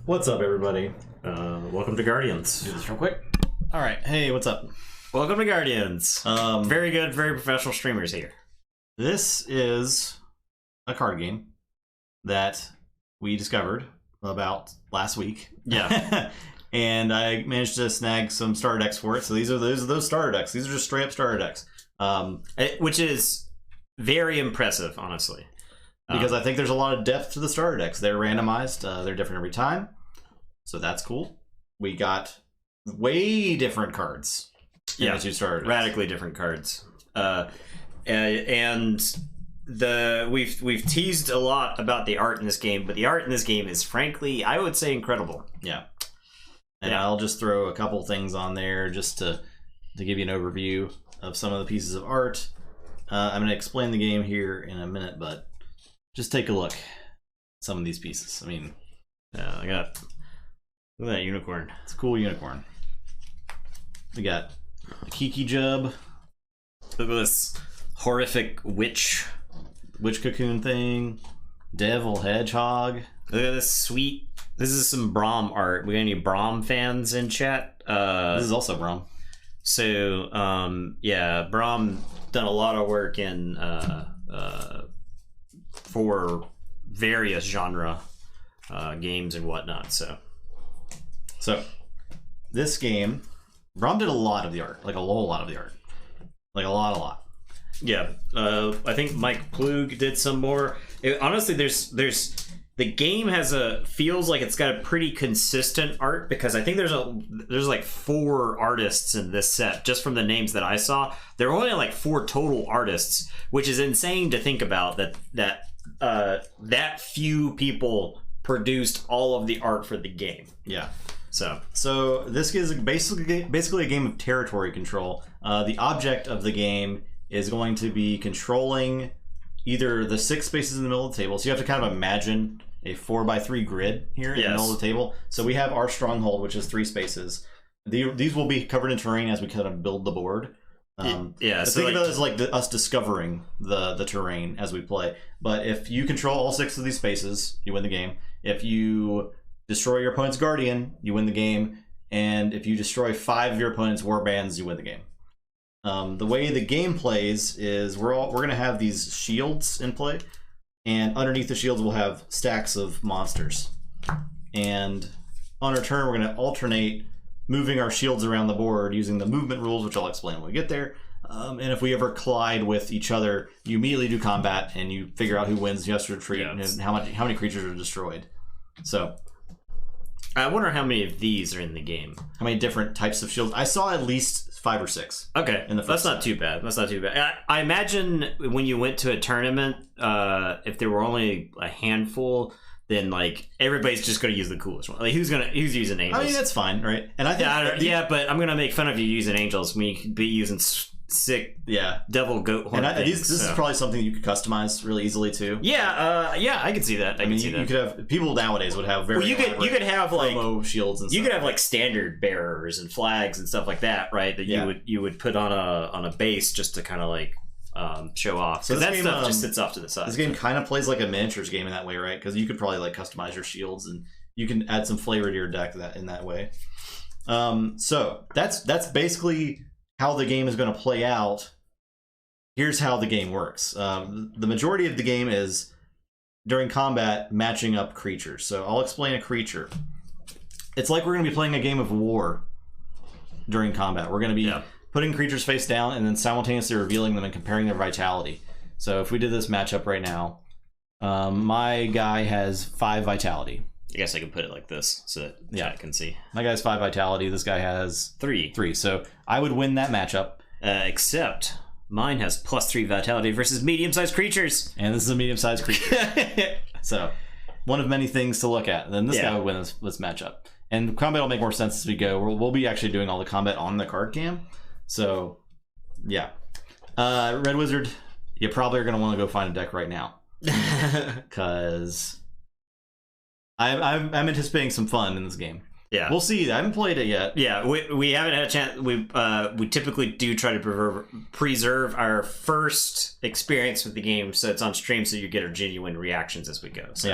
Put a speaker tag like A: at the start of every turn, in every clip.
A: What's up, everybody?
B: Welcome to Guardians.
A: Do this real quick. All right. Hey, what's up?
B: Welcome to Guardians. Very good, very professional streamers here.
A: This is a card game that we discovered about last week.
B: Yeah.
A: And I managed to snag some starter decks for it. So these are those starter decks. These are just straight up starter decks.
B: Which is very impressive, honestly.
A: Because I think there's a lot of depth to the starter decks. They're randomized. They're different every time. So that's cool. We got way different cards.
B: Yeah,
A: the two starter decks.
B: Radically different cards. And we've teased a lot about the art in this game, but the art in this game is, frankly, I would say, incredible.
A: Yeah. And I'll just throw a couple things on there just to give you an overview of some of the pieces of art. I'm going to explain the game here in a minute, but just take a look at some of these pieces. I mean,
B: Look at that unicorn.
A: It's a cool unicorn. We got a Kiki Jub.
B: Look at this horrific witch
A: Cocoon thing. Devil Hedgehog.
B: Look at this sweet. This is some Braum art. We got any Braum fans in chat?
A: This is also Braum.
B: So, yeah, Braum done a lot of work in for various genre games and whatnot.
A: So this game, Braum did a lot of the art, like a whole lot of the art, like a lot.
B: Yeah, I think Mike Plug did some more. Honestly, there's the game feels like it's got a pretty consistent art, because I think there's like 4 artists in this set, just from the names that I saw. There are only like 4 total artists, which is insane to think about, that few people produced all of the art for the game.
A: Yeah.
B: So
A: this is basically a game of territory control. The object of the game is going to be controlling either the 6 spaces in the middle of the table. So you have to kind of imagine a 4x3 grid here in the middle of the table. So we have our stronghold, which is 3 spaces. These will be covered in terrain as we kind of build the board. So think of it as like us discovering the terrain as we play. But if you control all 6 of these spaces, you win the game. If you destroy your opponent's guardian, you win the game. And if you destroy 5 of your opponent's warbands, you win the game. The way the game plays is we're going to have these shields in play, and underneath the shields we'll have stacks of monsters. And on our turn, we're going to alternate moving our shields around the board using the movement rules, which I'll explain when we get there. And if we ever collide with each other, you immediately do combat, and you figure out who wins, who has to retreat, and how many creatures are destroyed. So
B: I wonder how many of these are in the game.
A: How many different types of shields? I saw at least 5 or 6.
B: Okay, that's not too bad. That's not too bad. I imagine when you went to a tournament, if there were only a handful, then like everybody's just going to use the coolest one. Like who's using angels?
A: I mean, that's fine, right? And I think
B: but I'm going to make fun of you using angels when you could be using sick devil goat horn.
A: And this is probably something you could customize really easily too.
B: I could see that.
A: You could have people nowadays would have very
B: you could have like
A: promo shields and
B: you
A: stuff.
B: could have like standard bearers and flags and stuff like that, right? That you would put on a base just to kind of like show off. So that stuff just sits off to the side.
A: This game kind of plays like a miniatures game in that way, right? Because you could probably like customize your shields and you can add some flavor to your deck in that way. So that's basically how the game is going to play out. Here's how the game works. The majority of the game is during combat matching up creatures. So I'll explain a creature. It's like we're going to be playing a game of war during combat. We're going to be putting creatures face down and then simultaneously revealing them and comparing their vitality. So if we did this matchup right now, my guy has 5 vitality.
B: I guess I can put it like this so that chat can see.
A: My guy's 5 vitality. This guy has
B: 3.
A: So I would win that matchup.
B: Except mine has +3 vitality versus medium-sized creatures.
A: And this is a medium-sized creature. So one of many things to look at. And then this guy would win this matchup. And combat will make more sense as we go. We'll be actually doing all the combat on the card cam. So, yeah. Red Wizard, you probably are going to want to go find a deck right now. Because I'm anticipating some fun in this game.
B: Yeah,
A: we'll see. I haven't played it yet.
B: Yeah, we haven't had a chance. We typically do try to preserve our first experience with the game, so it's on stream, so you get our genuine reactions as we go. So.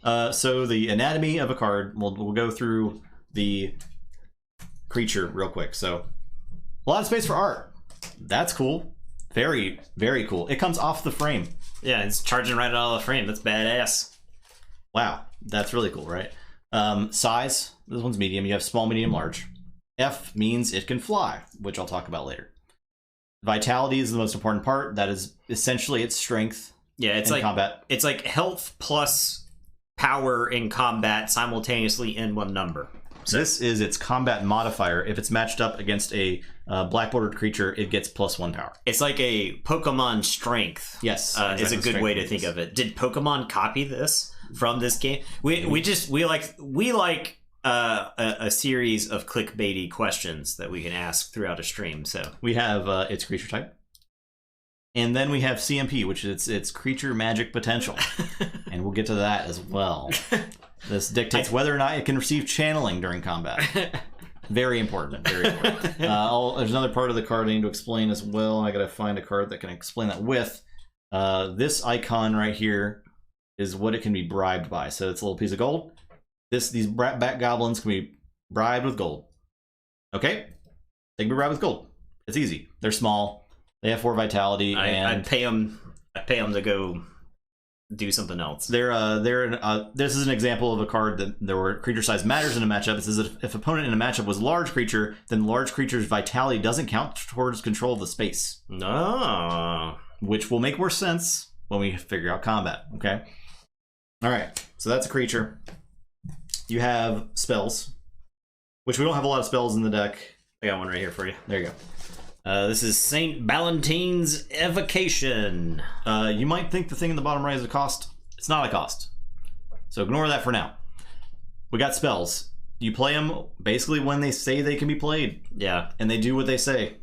A: Yeah. So the anatomy of a card. We'll go through the creature real quick. So a lot of space for art. That's cool. Very, very cool. It comes off the frame.
B: Yeah, it's charging right out of the frame. That's badass.
A: Wow, that's really cool, right? Size. This one's medium. You have small, medium, large. F means it can fly, which I'll talk about later. Vitality is the most important part. That is essentially its strength.
B: Yeah, it's
A: in
B: like
A: combat.
B: It's like health plus power in combat simultaneously in one number.
A: So this is its combat modifier. If it's matched up against a black bordered creature, it gets +1 power.
B: It's like a Pokemon strength.
A: Yes,
B: is a good way to think of it. Did Pokemon copy this from this game? We like a series of clickbaity questions that we can ask throughout a stream. So
A: we have its creature type, and then we have CMP, which is its creature magic potential, and we'll get to that as well. This dictates whether or not it can receive channeling during combat. Very important. Very important. There's another part of the card I need to explain as well. I gotta find a card that can explain that with. This icon right here is what it can be bribed by. So it's a little piece of gold. These bat goblins can be bribed with gold. Okay? They can be bribed with gold. It's easy. They're small. They have 4 vitality.
B: I pay them to go do something else.
A: This is an example of a card that where creature size matters in a matchup. It says that if opponent in a matchup was large creature, then large creature's vitality doesn't count towards control of the space.
B: No.
A: Which will make more sense when we figure out combat. Okay. All right. So that's a creature. You have spells, which we don't have a lot of spells in the deck.
B: I got one right here for you.
A: There you go.
B: This is Saint Valentine's Evocation.
A: You might think the thing in the bottom right is a cost. It's not a cost. So ignore that for now. We got spells. You play them basically when they say they can be played.
B: Yeah.
A: And they do what they say.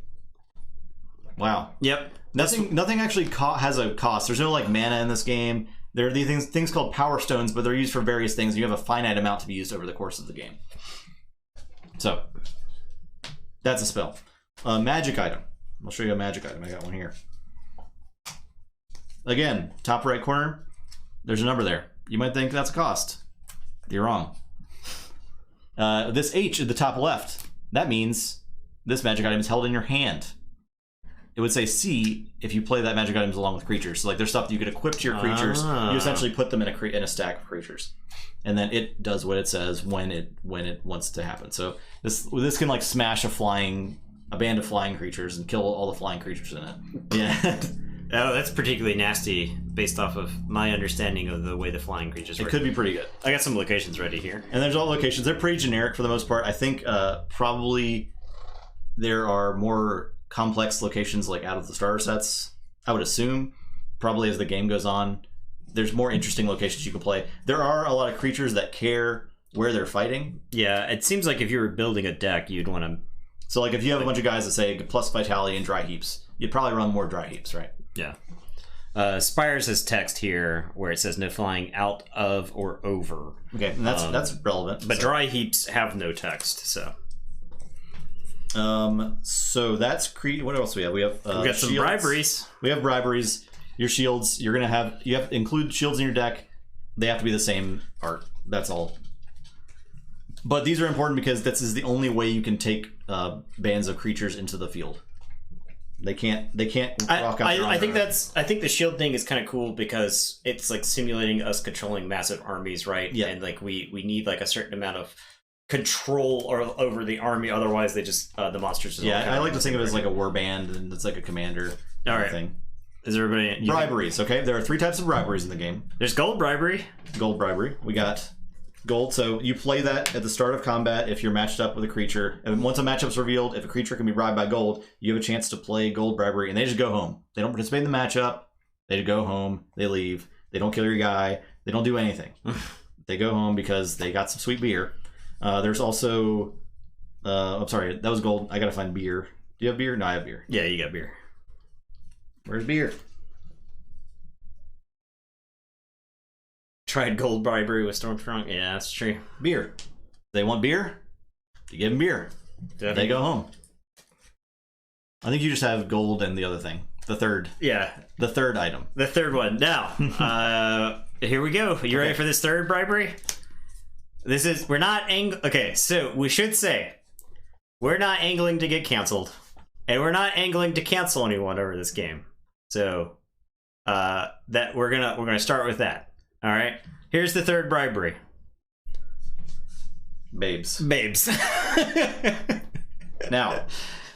A: Wow.
B: Yep.
A: Nothing actually has a cost. There's no like mana in this game. There are these things called power stones, but they're used for various things. You have a finite amount to be used over the course of the game. So that's a spell. Magic item. I'll show you a magic item. I got one here. Again, top right corner, there's a number there. You might think that's a cost. You're wrong. This H at the top left, that means this magic item is held in your hand. It would say C if you play that magic items along with creatures. So like there's stuff that you could equip to your creatures. You essentially put them in a stack of creatures. And then it does what it says when it wants to happen. So this can like smash a band of flying creatures and kill all the flying creatures in it. Yeah.
B: Oh, that's particularly nasty based off of my understanding of the way the flying creatures work.
A: It could be pretty good.
B: I got some locations ready here.
A: And there's all locations. They're pretty generic for the most part. I think probably there are more complex locations like out of the starter sets. I would assume probably as the game goes on, there's more interesting locations you can play. There are a lot of creatures that care where they're fighting.
B: Yeah, it seems like if you were building a deck, you'd want to...
A: So like if you have a bunch of guys that say plus vitality and dry heaps, you'd probably run more dry heaps, right?
B: Yeah. Spires has text here where it says no flying out of or over.
A: Okay, and that's relevant.
B: But dry heaps have no text, so...
A: So that's what else we have? We have
B: we got some
A: shields.
B: briberies.
A: We have briberies. Your shields, you have to include shields in your deck. They have to be the same art. That's all. But these are important because this is the only way you can take bands of creatures into the field. They can't rock out.
B: I think the shield thing is kind of cool because it's like simulating us controlling massive armies, right?
A: Yeah.
B: And like we need like a certain amount of control over the army, otherwise they just the monsters just
A: I like to think of it as like a war band, and it's like a commander thing.
B: Is everybody
A: briberies? Okay, there are 3 types of briberies in the game.
B: There's gold bribery.
A: We got gold, so you play that at the start of combat if you're matched up with a creature, and once a matchup's revealed, if a creature can be bribed by gold, you have a chance to play gold bribery, and they just go home. They don't participate in the matchup. They just go home. They leave. They don't kill your guy. They don't do anything. They go home because they got some sweet beer. There's also I'm sorry, that was gold. I gotta find beer. Do you have beer? No, I have beer.
B: Yeah, you got beer.
A: Where's beer?
B: Tried gold bribery with Stormstrong. Yeah, that's true.
A: Beer. They want beer? You give them beer. They go home. I think you just have gold and the other thing. The third.
B: Yeah.
A: The third item.
B: The third one. Now, here we go. You ready for this third bribery? We're not okay, so we should say, we're not angling to get canceled. And we're not angling to cancel anyone over this game. So, that we're gonna start with that. All right. Here's the third bribery.
A: Babes. Now,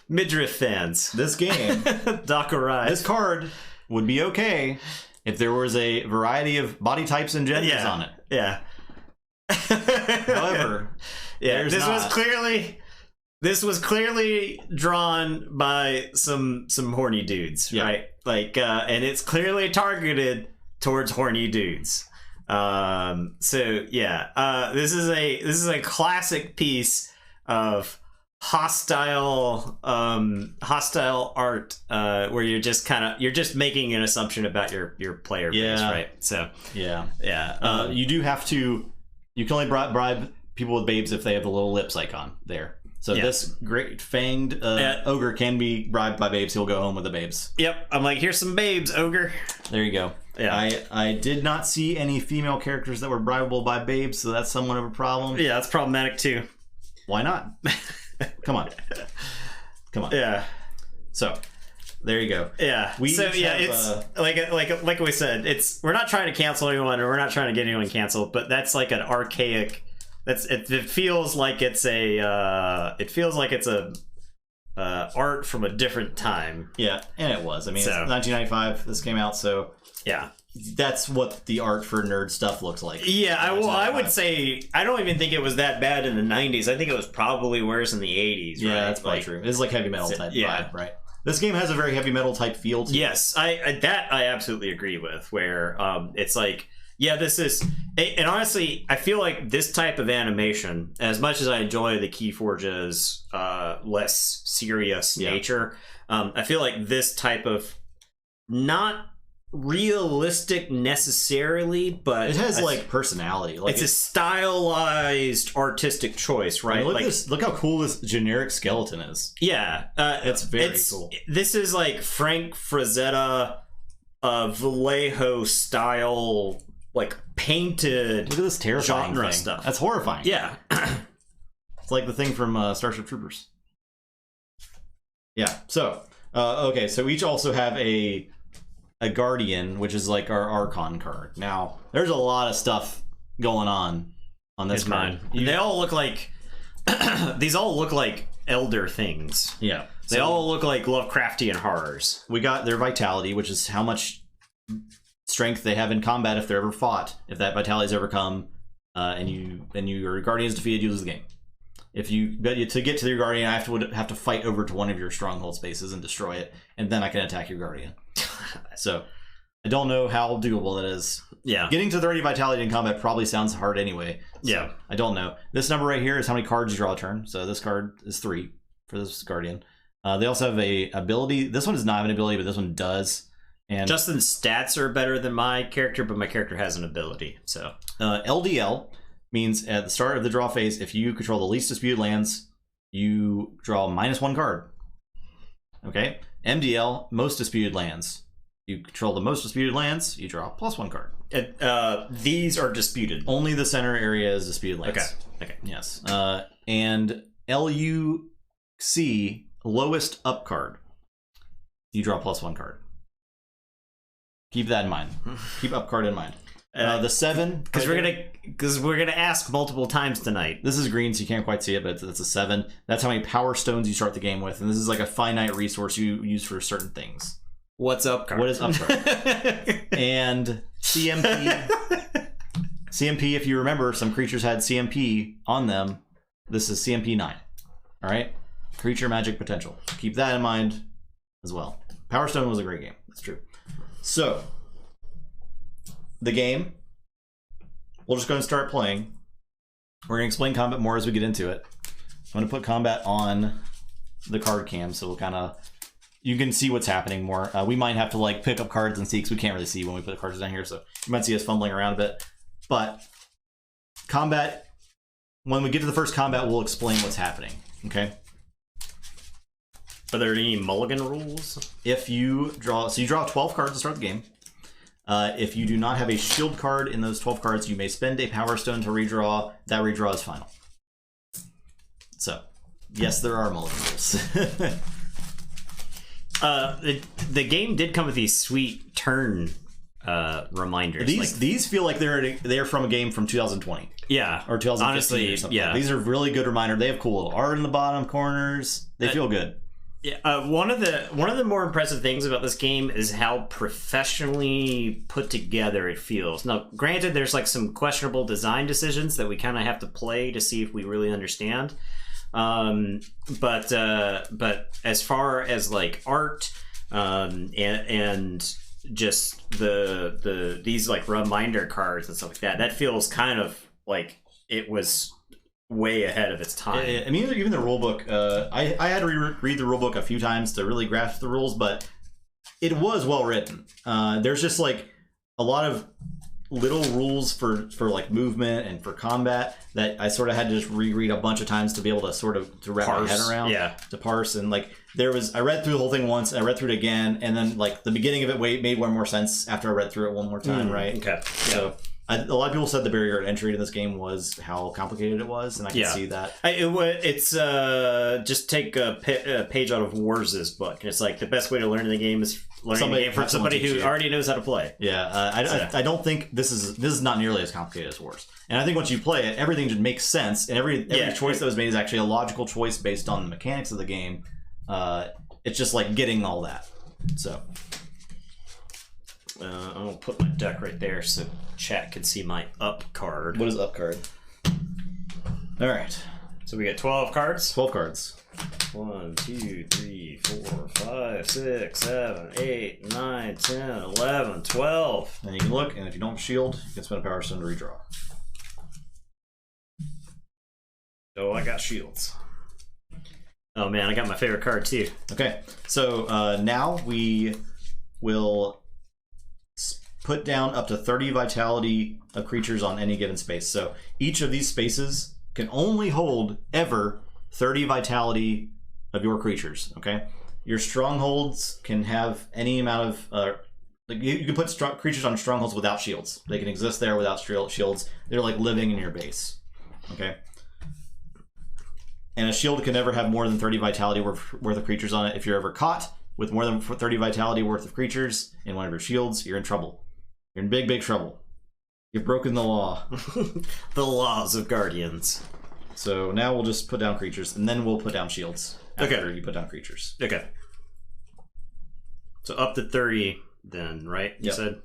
B: midriff fans.
A: This game,
B: Dakari.
A: This card would be okay if there was a variety of body types and genders on it.
B: Yeah.
A: However,
B: this was clearly drawn by some horny dudes, right? Like, and it's clearly targeted towards horny dudes. So yeah, this is a classic piece of hostile art, where you're just making an assumption about your player base, right? So yeah.
A: You can only bribe people with babes if they have the little lips icon there. So this great fanged ogre can be bribed by babes. He'll go home with the babes.
B: Yep. I'm like, here's some babes, ogre.
A: There you go. Yeah. I did not see any female characters that were bribable by babes, so that's somewhat of a problem.
B: Yeah, that's problematic too.
A: Why not? Come on.
B: Yeah.
A: So there you go.
B: Yeah. It's like we said, we're not trying to cancel anyone, or we're not trying to get anyone canceled, but that's like an archaic. It feels like it's a art from a different time.
A: Yeah, and it was. I mean, it's 1995. This came out, so
B: yeah,
A: that's what the art for nerd stuff looks like.
B: Yeah, I would say I don't even think it was that bad in the 90s. I think it was probably worse in the 80s.
A: Yeah,
B: right?
A: that's probably true. It's like heavy metal type vibe, right? This game has a very heavy metal type feel to it.
B: Yes, I absolutely agree with. Where it's like. Yeah, this is, and honestly, I feel like this type of animation, as much as I enjoy the Keyforge's less serious nature, I feel like this type of, not realistic necessarily, but
A: it has like personality. Like
B: it's a stylized artistic choice, right?
A: I mean, look how cool this generic skeleton is.
B: Yeah,
A: it's very cool.
B: This is like Frank Frazetta, Vallejo style. Like painted,
A: look at this terrifying
B: genre
A: thing.
B: Stuff.
A: That's horrifying.
B: Yeah,
A: it's like the thing from Starship Troopers. Yeah. So okay. So we each also have a Guardian, which is like our Archon card. Now there's a lot of stuff going on this card.
B: They all look like these all look like elder things.
A: Yeah.
B: They all look like Lovecraftian horrors.
A: We got their vitality, which is how much strength they have in combat if they're ever fought. If that vitality's ever come, and your guardian is defeated, you lose the game. If you to get to your guardian, I have to fight over to one of your stronghold spaces and destroy it, and then I can attack your guardian. So I don't know how doable that is.
B: Yeah,
A: getting to 30 vitality in combat probably sounds hard anyway. So
B: yeah,
A: I don't know. This number right here is how many cards you draw a turn. So this card is 3 for this guardian. They also have a ability. This one does not have an ability, but this one does. And
B: Justin's stats are better than my character, but my character has an ability. So
A: LDL means at the start of the draw phase, if you control the least disputed lands, you draw -1 card. Okay. MDL, most disputed lands. You control the most disputed lands, you draw +1 card.
B: These are disputed.
A: Only the center area is disputed lands.
B: Okay.
A: Yes. And LUC, lowest up card. You draw +1 card. Keep that in mind. Keep up card in mind. The 7,
B: because we're gonna ask multiple times tonight.
A: This is green, so you can't quite see it, but it's a 7. That's how many power stones you start the game with, and this is like a finite resource you use for certain things.
B: What's up card?
A: What is up card? And CMP. CMP, if you remember, some creatures had CMP on them. This is CMP 9. All right, creature magic potential. Keep that in mind as well. Power Stone was a great game. That's true. So, the game, we're just going to start playing. We're going to explain combat more as we get into it. I'm going to put combat on the card cam, so we'll kind of, you can see what's happening more. We might have to like pick up cards and see, because we can't really see when we put the cards down here, so you might see us fumbling around a bit. But combat when we get to the first combat, we'll explain what's happening. Okay.
B: Are there any mulligan rules?
A: If you draw, so you draw 12 cards to start the game. If you do not have a shield card in those 12 cards, you may spend a Power Stone to redraw. That redraw is final. So, yes, there are mulligan rules.
B: The game did come with these sweet turn reminders.
A: These feel like they're from a game from 2020.
B: Yeah,
A: or 2015
B: honestly,
A: or something.
B: yeah.
A: These are really good reminders. They have cool little art in the bottom corners. They feel good.
B: Yeah, one of the more impressive things about this game is how professionally put together it feels. Now, granted, there's like some questionable design decisions that we kind of have to play to see if we really understand. But as far as like art, and just these like reminder cards and stuff like that, that feels kind of like it was way ahead of its time.
A: I mean, even the rule book, I had to read the rule book a few times to really grasp the rules, but it was well written. There's just like a lot of little rules for like movement and for combat that I sort of had to just reread a bunch of times to be able to wrap my head around, to parse. And like I read through the whole thing once, I read through it again, and then like the beginning of it made one more sense after I read through it one more time, right?
B: Okay.
A: So a lot of people said the barrier to entry to this game was how complicated it was, and I can see that.
B: It's just take a page out of Wars' book, and it's like the best way to learn the game is learning the game from somebody who already knows how to play.
A: Yeah, I don't think this is not nearly as complicated as Wars, and I think once you play it, everything just makes sense, and every choice that was made is actually a logical choice based on the mechanics of the game. It's just like getting all that. So.
B: I'll put my deck right there so chat can see my up card.
A: What is up card? All right.
B: So we get 12 cards.
A: 12 cards.
B: 1, 2, 3, 4, 5, 6, 7, 8, 9, 10, 11, 12.
A: And you can look, and if you don't shield, you can spend a Power Stone to redraw.
B: Oh, I got shields. Oh man, I got my favorite card too.
A: Okay, so now we will put down up to 30 vitality of creatures on any given space. So each of these spaces can only hold ever 30 vitality of your creatures. Okay, your strongholds can have any amount of like you can put creatures on strongholds without shields. They can exist there without shields. They're like living in your base. Okay, and a shield can never have more than 30 vitality worth of creatures on it. If you're ever caught with more than 30 vitality worth of creatures in one of your shields, you're in trouble. You're in big trouble. You've broken the law.
B: The laws of Guardians.
A: So now we'll just put down creatures, and then we'll put down shields after you put down creatures.
B: Okay. So up to 30 then, right? You said?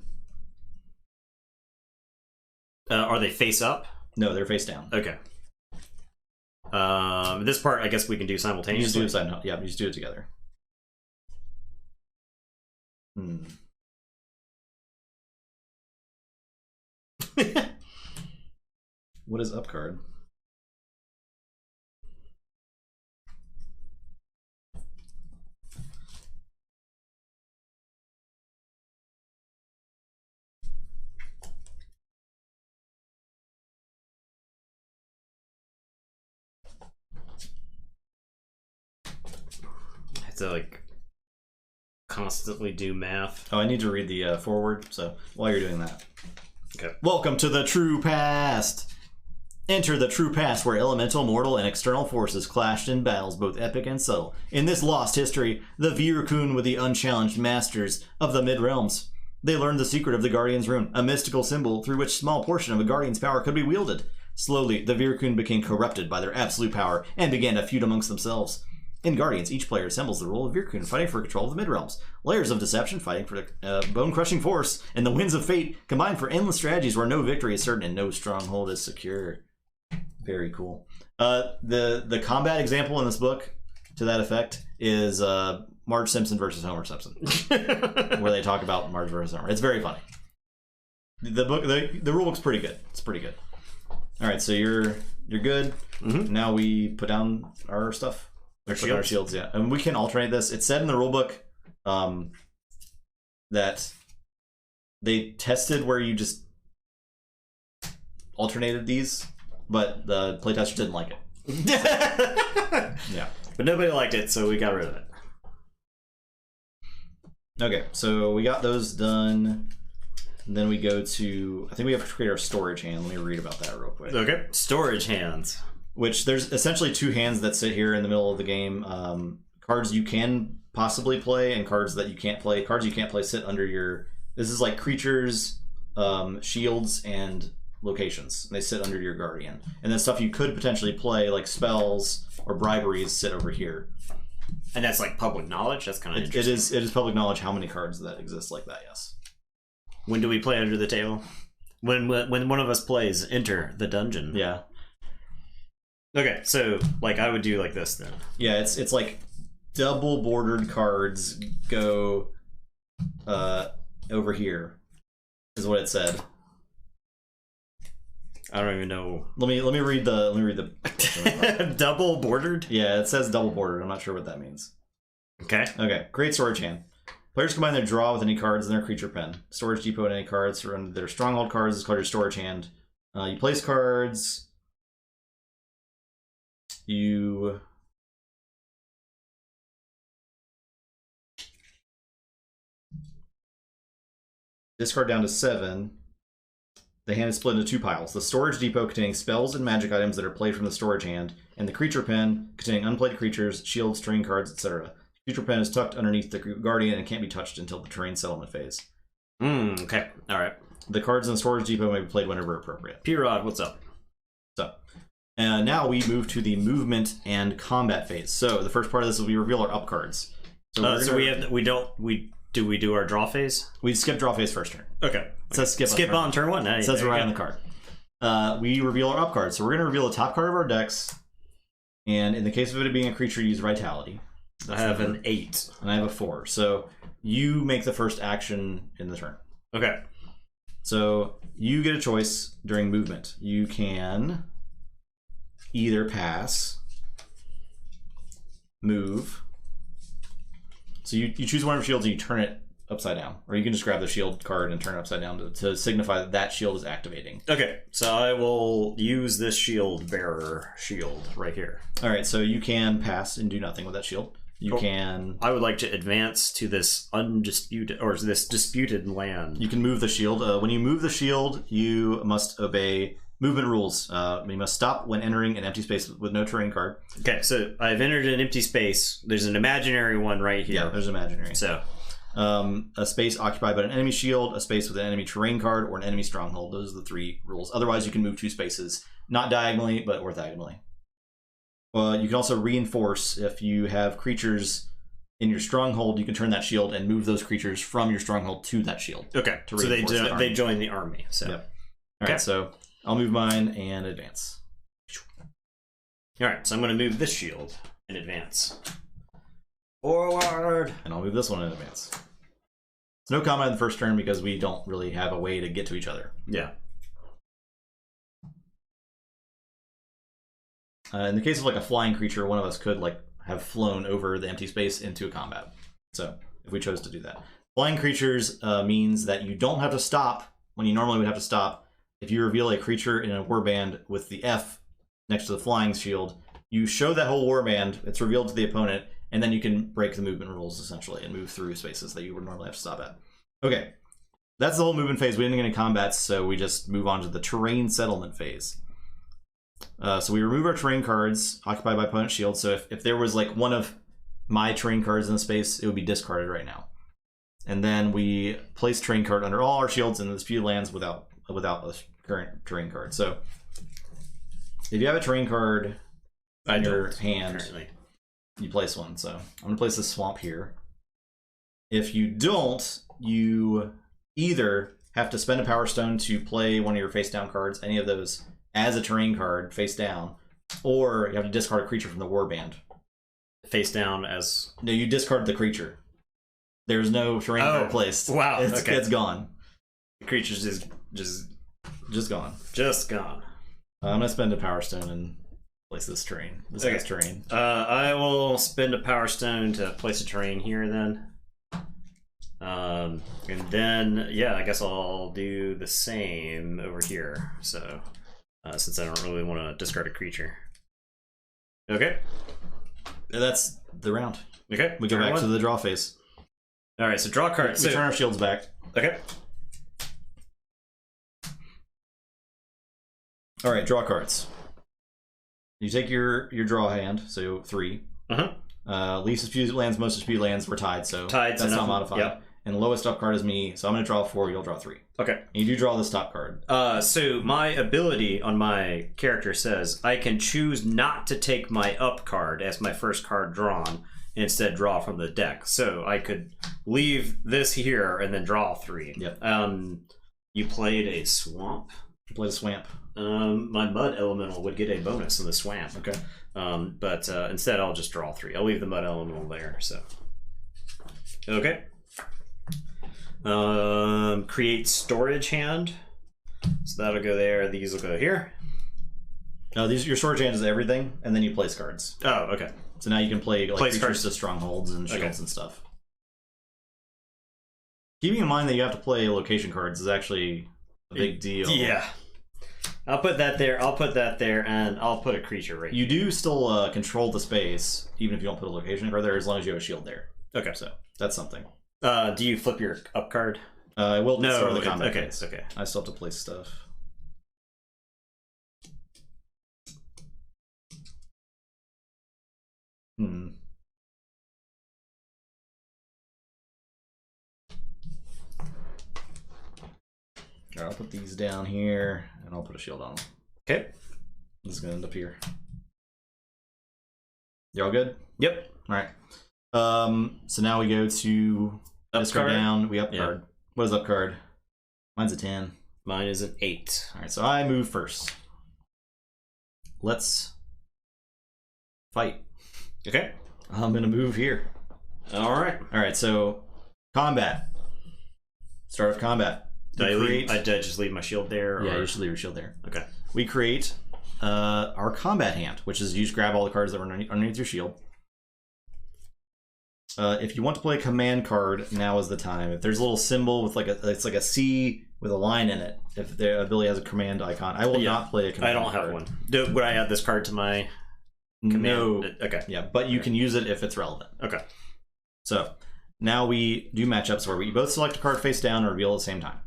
B: Are they face up?
A: No, they're face down.
B: Okay. This part, I guess we can do simultaneously.
A: You just do it, you just do it together. What is up card?
B: I have to like constantly do math.
A: Oh, I need to read the foreword, so while you're doing that.
B: Okay.
A: Welcome to the True Past. Enter the true past where elemental, mortal, and external forces clashed in battles both epic and subtle. In this lost history, the Virukun were the unchallenged masters of the Mid-Realms. They learned the secret of the Guardian's Rune, a mystical symbol through which a small portion of a Guardian's power could be wielded. Slowly, the Virukun became corrupted by their absolute power and began to feud amongst themselves. In Guardians, each player assembles the role of Virukun, fighting for control of the Mid-Realms. Layers of deception, fighting for the bone-crushing force, and the winds of fate combine for endless strategies where no victory is certain and no stronghold is secure. Very cool. The combat example in this book, to that effect, is Marge Simpson versus Homer Simpson, where they talk about Marge versus Homer. It's very funny. The book, the rule book's pretty good. It's pretty good. All right, so you're good. Mm-hmm. Now we put down our stuff. Our shields, yeah. And we can alternate this. It said in the rulebook that they tested where you just alternated these, but the playtesters didn't like it. Yeah.
B: But nobody liked it, so we got rid of it.
A: Okay, so we got those done. And then we go to, I think we have to create our storage hand. Let me read about that real quick.
B: Okay, storage hands.
A: Which there's essentially 2 hands that sit here in the middle of the game. Cards you can possibly play and cards that you can't play. Cards you can't play sit under your, this is like creatures, shields, and locations. They sit under your guardian. And then stuff you could potentially play, like spells or briberies, sit over here.
B: And that's like public knowledge? That's kind of interesting.
A: It is public knowledge how many cards that exist like that, yes.
B: When do we play under the table? When one of us plays enter the dungeon.
A: Yeah.
B: Okay, so like I would do like this then.
A: Yeah, it's like double bordered cards go over here is what it said.
B: I don't even know.
A: Let me read the
B: Double bordered?
A: Yeah, it says double bordered. I'm not sure what that means.
B: Okay.
A: Okay. Great storage hand. Players combine their draw with any cards in their creature pen. Storage depot and any cards surrounding their stronghold cards is called your storage hand. You place cards. You discard down to 7. The hand is split into 2 piles. The storage depot containing spells and magic items that are played from the storage hand, and the creature pen containing unplayed creatures, shields, terrain cards, etc. Creature pen is tucked underneath the guardian and can't be touched until the terrain settlement phase.
B: Okay. All right.
A: The cards in the storage depot may be played whenever appropriate.
B: P-Rod, what's up?
A: So, now we move to the movement and combat phase. So the first part of this is we reveal our up cards. So,
B: do we do our draw phase?
A: We skip draw phase first turn.
B: Okay.
A: It says skip
B: on turn 1.
A: It says right on the card. We reveal our up cards. So we're going to reveal the top card of our decks. And in the case of it being a creature, use Vitality.
B: I have an 8.
A: And I have a 4. So you make the first action in the turn.
B: Okay.
A: So you get a choice during movement. You can either pass, move. So you choose one of your shields and you turn it upside down. Or you can just grab the shield card and turn it upside down to signify that that shield is activating.
B: Okay, so I will use this shield bearer shield right here.
A: Alright, so you can pass and do nothing with that shield. You can...
B: I would like to advance to this undisputed, or this disputed land.
A: You can move the shield. When you move the shield, you must obey movement rules. You must stop when entering an empty space with no terrain card.
B: Okay, so I've entered an empty space. There's an imaginary one right here.
A: Yeah, there's imaginary.
B: So,
A: a space occupied by an enemy shield, a space with an enemy terrain card, or an enemy stronghold. Those are the 3 rules. Otherwise, you can move 2 spaces, not diagonally, but orthogonally. You can also reinforce. If you have creatures in your stronghold, you can turn that shield and move those creatures from your stronghold to that shield.
B: Okay, so they join the army. So,
A: yep. All right, so I'll move mine and advance.
B: All right, so I'm going to move this shield and advance. Forward!
A: And I'll move this one in advance. It's no combat in the first turn because we don't really have a way to get to each other.
B: Yeah.
A: In the case of like a flying creature, one of us could like have flown over the empty space into a combat. So if we chose to do that. Flying creatures means that you don't have to stop when you normally would have to stop. If you reveal a creature in a warband with the F next to the flying shield, you show that whole warband, it's revealed to the opponent, and then you can break the movement rules essentially and move through spaces that you would normally have to stop at. Okay, that's the whole movement phase. We didn't get any combats, so we just move on to the terrain settlement phase. So we remove our terrain cards occupied by opponent shields. So if there was like one of my terrain cards in the space, it would be discarded right now. And then we place terrain card under all our shields in the disputed lands without a current terrain card. So if you have a terrain card in your hand, currently, you place one. So I'm gonna place this swamp here. If you don't, you either have to spend a power stone to play one of your face down cards, any of those, as a terrain card face down, or you have to discard a creature from the warband.
B: Face down as...
A: No, you discard the creature. There's no terrain card placed.
B: Wow,
A: it's gone.
B: The creature's just
A: gone.
B: Just gone.
A: I'm gonna spend a power stone and place this terrain. This guy's terrain.
B: I will spend a power stone to place a terrain here then. And then, yeah, I guess I'll do the same over here. So since I don't really want to discard a creature. Okay.
A: That's the round.
B: Okay.
A: We go back to the draw phase.
B: All right. So draw a card.
A: We turn our shields back.
B: Okay.
A: All right. Draw cards. You take your draw hand, so 3. Least disputed lands, most disputed lands, we're tied, so that's not modified. Yep. And the lowest up card is me, so I'm going to draw 4, you'll draw 3.
B: Okay.
A: And you do draw this top card.
B: So my ability on my character says I can choose not to take my up card as my first card drawn, and instead draw from the deck. So I could leave this here and then draw 3.
A: Yep.
B: You played a swamp.
A: You played a swamp.
B: My mud elemental would get a bonus in the swamp.
A: Okay.
B: But instead I'll just draw 3. I'll leave the mud elemental there. So. Okay. Create storage hand. So that'll go there. These will go here.
A: These your storage hand is everything, and then you place cards.
B: Oh, okay.
A: So now you can play like
B: place
A: creatures
B: cards
A: to strongholds and shields and stuff. Keeping in mind that you have to play location cards is actually a big deal.
B: Yeah. I'll put that there. I'll put that there, and I'll put a creature right.
A: You do still control the space, even if you don't put a location card there, as long as you have a shield there.
B: Okay.
A: So that's something.
B: Do you flip your up card?
A: I will.
B: No.
A: Start the combat
B: Okay.
A: phase.
B: Okay.
A: I still have to place stuff. Alright, I'll put these down here, and I'll put a shield on them.
B: Okay.
A: This is going to end up here. You all good?
B: Yep.
A: Alright. So now we go to
B: Up
A: discard
B: card.
A: down. We up
B: Yeah.
A: card. What is up card? Mine's a 10.
B: Mine is an 8.
A: Alright, so I move first. Let's fight.
B: Okay.
A: I'm going to move here.
B: Alright.
A: Alright, so combat. Start of combat.
B: I just leave my shield there?
A: Yeah,
B: or...
A: you should leave your shield there.
B: Okay.
A: We create our combat hand, which is you just grab all the cards that are underneath your shield. If you want to play a command card, now is the time. If there's a little symbol with it's like a C with a line in it, if the ability has a command icon, I will not play a command card.
B: I don't have one. Would I add this card to my command?
A: No.
B: Okay.
A: Yeah, but you can use it if it's relevant.
B: Okay.
A: So now we do matchups where we both select a card face down and reveal at the same time.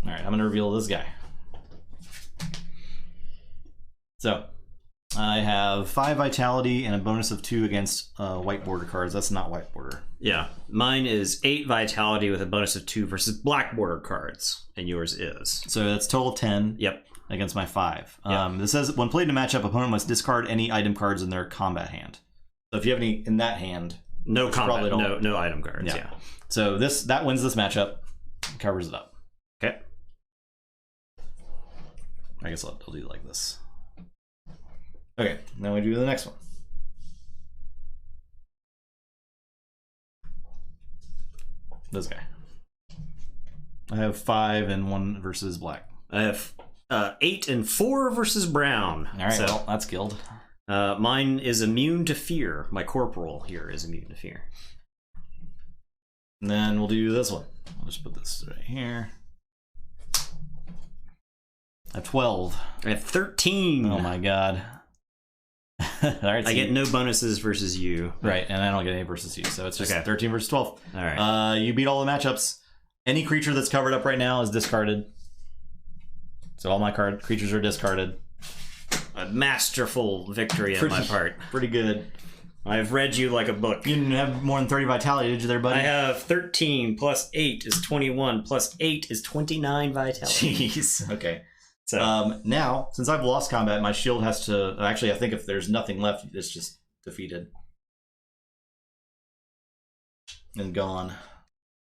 A: All right, I'm going to reveal this guy. So I have 5 vitality and a bonus of 2 against white border cards. That's not white border.
B: Yeah, mine is 8 vitality with a bonus of 2 versus black border cards, and yours is.
A: So that's total 10.
B: Yep.
A: Against my 5. This says when played in a matchup, opponent must discard any item cards in their combat hand. So if you have any in that hand,
B: no combat, no item cards. Yeah.
A: So that wins this matchup, covers it up.
B: Okay.
A: I guess I'll do it like this. Okay, now we do the next one. This guy. I have 5 and 1 versus black.
B: I have 8 and 4 versus brown.
A: All right, well, that's killed.
B: Mine is immune to fear. My corporal here is immune to fear.
A: And then we'll do this one. I'll just put this right here. I have 12.
B: I have 13.
A: Oh my god. All right, so
B: I get no bonuses versus you.
A: Right, and I don't get any versus you, so it's just 13 versus 12.
B: All right.
A: You beat all the matchups. Any creature that's covered up right now is discarded. So all my creatures are discarded.
B: A masterful victory on my part.
A: Pretty good.
B: I've read you like a book.
A: You didn't have more than 30 vitality, did you there, buddy?
B: I have 13 plus 8 is 21 plus 8 is 29 vitality.
A: Jeez. Okay.
B: So
A: now, since I've lost combat, my shield has to... Actually, I think if there's nothing left, it's just defeated. And gone.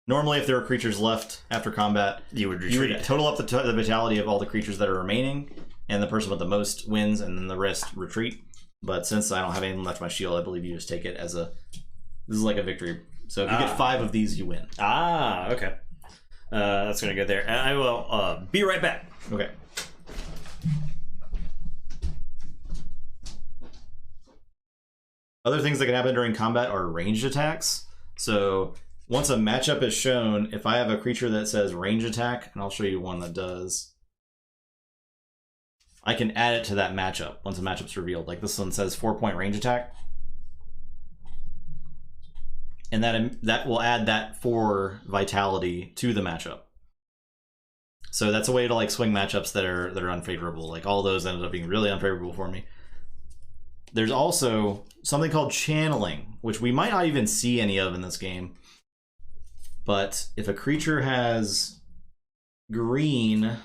A: Normally, if there are creatures left after combat,
B: you would retreat.
A: You would total up the vitality of all the creatures that are remaining, and the person with the most wins, and then the rest retreat. But since I don't have anything left in my shield, I believe you just take it as a... This is like a victory. So if you get 5 of these, you win.
B: Ah, okay. That's going to go there. And I will be right back.
A: Okay. Other things that can happen during combat are ranged attacks. So once a matchup is shown, if I have a creature that says range attack, and I'll show you one that does, I can add it to that matchup once the matchup's revealed. Like this one says 4-point range attack. And that will add that 4 vitality to the matchup. So that's a way to like swing matchups that are unfavorable. Like all those ended up being really unfavorable for me. There's also something called channeling, which we might not even see any of in this game. But if a creature has green,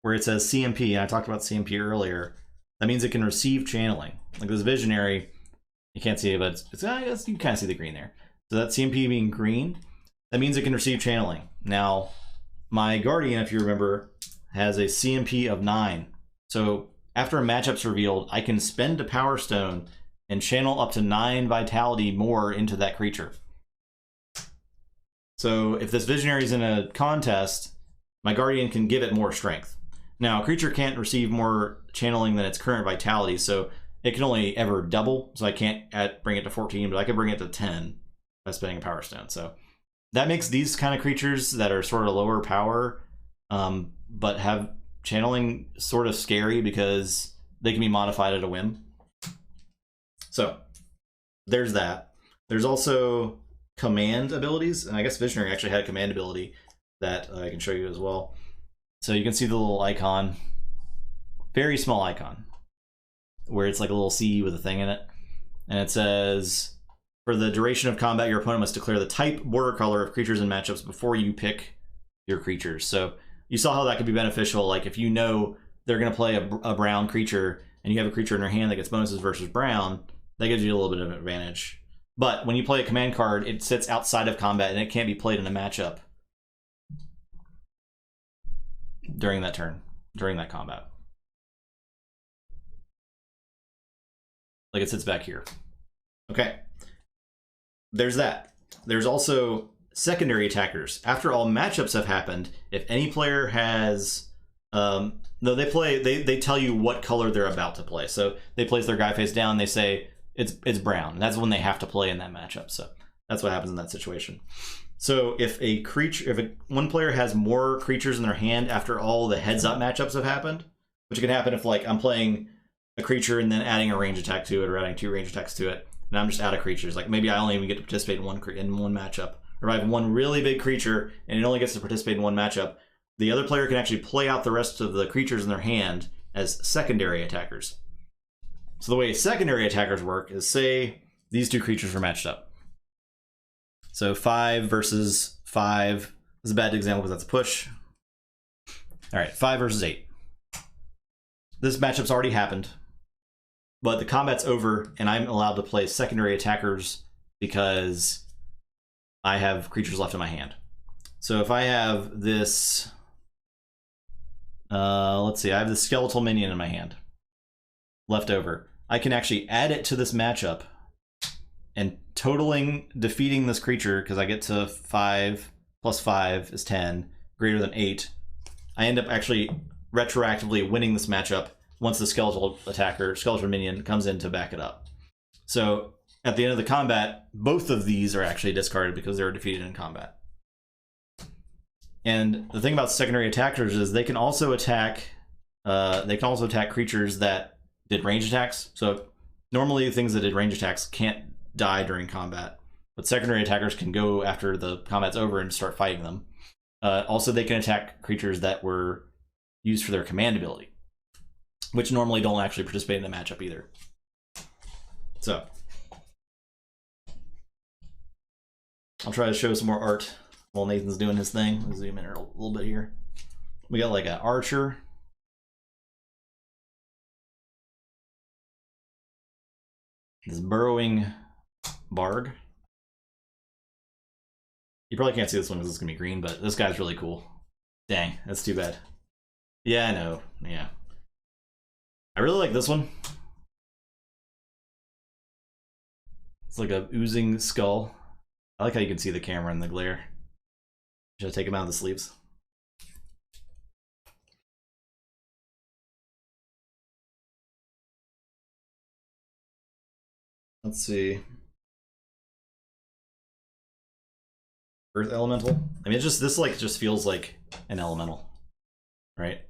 A: where it says CMP, and I talked about CMP earlier, that means it can receive channeling. Like this Visionary, you can't see it, but I guess you can kind of see the green there. So that CMP being green, that means it can receive channeling. Now, my Guardian, if you remember, has a CMP of 9. So after a matchup's revealed, I can spend a Power Stone and channel up to 9 vitality more into that creature. So if this Visionary is in a contest, my Guardian can give it more strength. Now, a creature can't receive more channeling than its current vitality, so it can only ever double. So I can't bring it to 14, but I can bring it to 10 by spending a Power Stone. So that makes these kind of creatures that are sort of lower power, but have channeling sort of scary because they can be modified at a whim. So there's that. There's also command abilities, and I guess Visionary actually had a command ability that I can show you as well. So you can see the little icon, very small icon, where it's like a little C with a thing in it. And it says, for the duration of combat, your opponent must declare the type, border color of creatures and matchups before you pick your creatures. So you saw how that could be beneficial. Like if you know they're going to play a brown creature and you have a creature in your hand that gets bonuses versus brown, that gives you a little bit of an advantage. But when you play a command card, it sits outside of combat and it can't be played in a matchup during that turn, during that combat. Like it sits back here. Okay. There's that. There's also secondary attackers. After all matchups have happened, if any player has they tell you what color they're about to play. So they place their guy face down, they say it's brown. That's when they have to play in that matchup. So that's what happens in that situation. So if one player has more creatures in their hand after all the heads up matchups have happened, which can happen if like I'm playing a creature and then adding a range attack to it, or adding 2 range attacks to it, and I'm just out of creatures. Like maybe I only even get to participate in one matchup, or I have one really big creature and it only gets to participate in one matchup. The other player can actually play out the rest of the creatures in their hand as secondary attackers. So the way secondary attackers work is, say these 2 creatures are matched up. So 5 versus 5. This is a bad example because that's a push. All right, 5 versus 8. This matchup's already happened, but the combat's over and I'm allowed to play secondary attackers because I have creatures left in my hand. So if I have this, let's see, I have the skeletal minion in my hand left over. I can actually add it to this matchup, and defeating this creature, because I get to 5 plus 5 is 10, greater than 8. I end up actually retroactively winning this matchup once the skeletal minion comes in to back it up. So at the end of the combat, both of these are actually discarded because they were defeated in combat. And the thing about secondary attackers is they can also attack creatures that did range attacks. So normally things that did range attacks can't die during combat, but secondary attackers can go after the combat's over and start fighting them. Also, they can attack creatures that were used for their command ability, which normally don't actually participate in the matchup either. So I'll try to show some more art while Nathan's doing his thing. I'll zoom in a little bit here. We got like an archer. This burrowing bard. You probably can't see this one because it's gonna be green, but this guy's really cool. Dang, that's too bad. Yeah, I know. Yeah. I really like this one. It's like a oozing skull. I like how you can see the camera in the glare. Should I take him out of the sleeves? Let's see. Earth elemental. I mean, this like just feels like an elemental, right?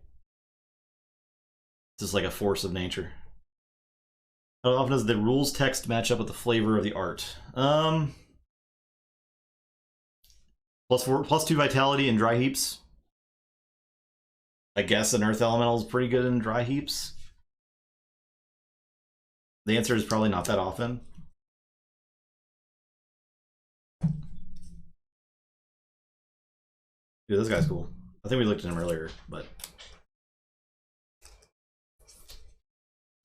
A: Just like a force of nature. How often does the rules text match up with the flavor of the art? +2 vitality in dry heaps. I guess an earth elemental is pretty good in dry heaps. The answer is probably not that often. Dude, this guy's cool. I think we looked at him earlier, but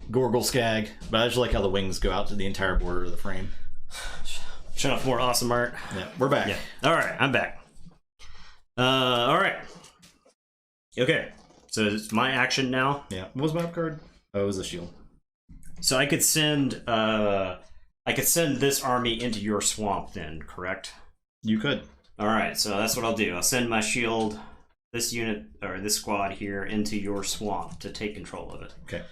A: Gorgle Skag. But I just like how the wings go out to the entire border of the frame.
B: Shut off more awesome art.
A: Yeah, we're back.
B: Yeah. All right, I'm back. All right. Okay, so it's my action now.
A: Yeah. What was my card? Oh, it was a shield.
B: So I could send this army into your swamp then, correct?
A: You could.
B: All right, so that's what I'll do. I'll send my shield, this unit or this squad here, into your swamp to take control of it.
A: Okay.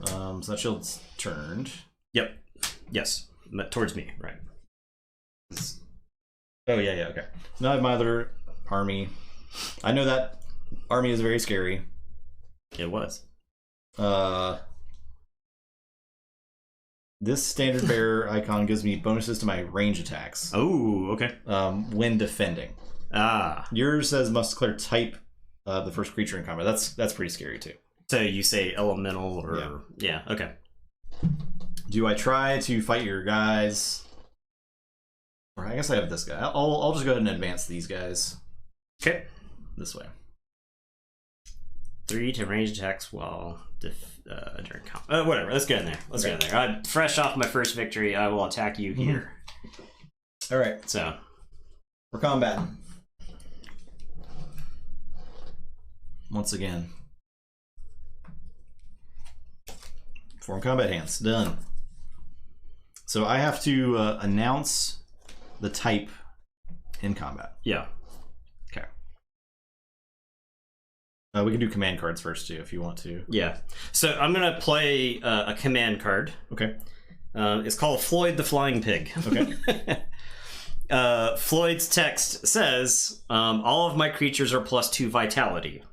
A: So that shield's turned.
B: Yep. Yes. Towards me, right?
A: Oh yeah, okay. Now I have my other army. I know that army is very scary.
B: It was.
A: This standard bearer icon gives me bonuses to my range attacks.
B: Oh, okay.
A: When defending.
B: Ah.
A: Yours says must declare type the first creature in combat. That's pretty scary too.
B: So you say elemental or yeah, okay.
A: Do I try to fight your guys? Or I guess I have this guy. I'll just go ahead and advance these guys.
B: Okay.
A: This way.
B: 3 to range attacks while during combat. Whatever. Let's get in there. Let's get in there. I'm fresh off my first victory. I will attack you here.
A: All right.
B: So
A: we're combating. Once again. Form combat hands. Done. So I have to announce the type in combat.
B: Yeah.
A: Okay. We can do command cards first too, if you want to.
B: Yeah. So I'm gonna play a command card.
A: Okay.
B: It's called Floyd the Flying Pig.
A: Okay.
B: Floyd's text says, all of my creatures are +2 vitality.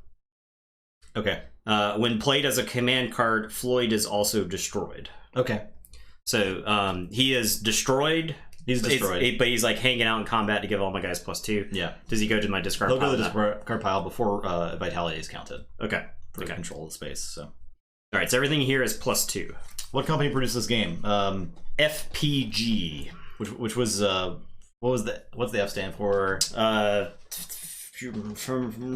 A: Okay.
B: When played as a command card, Floyd is also destroyed.
A: Okay.
B: So he is destroyed.
A: He's destroyed.
B: But he's like hanging out in combat to give all my guys +2.
A: Yeah.
B: Does he go to my discard
A: He'll
B: pile?
A: go to the discard pile before vitality is counted.
B: Okay.
A: For control of the space. So.
B: All right. So everything here is +2.
A: What company produced this game?
B: FPG.
A: Which was what's the F stand for?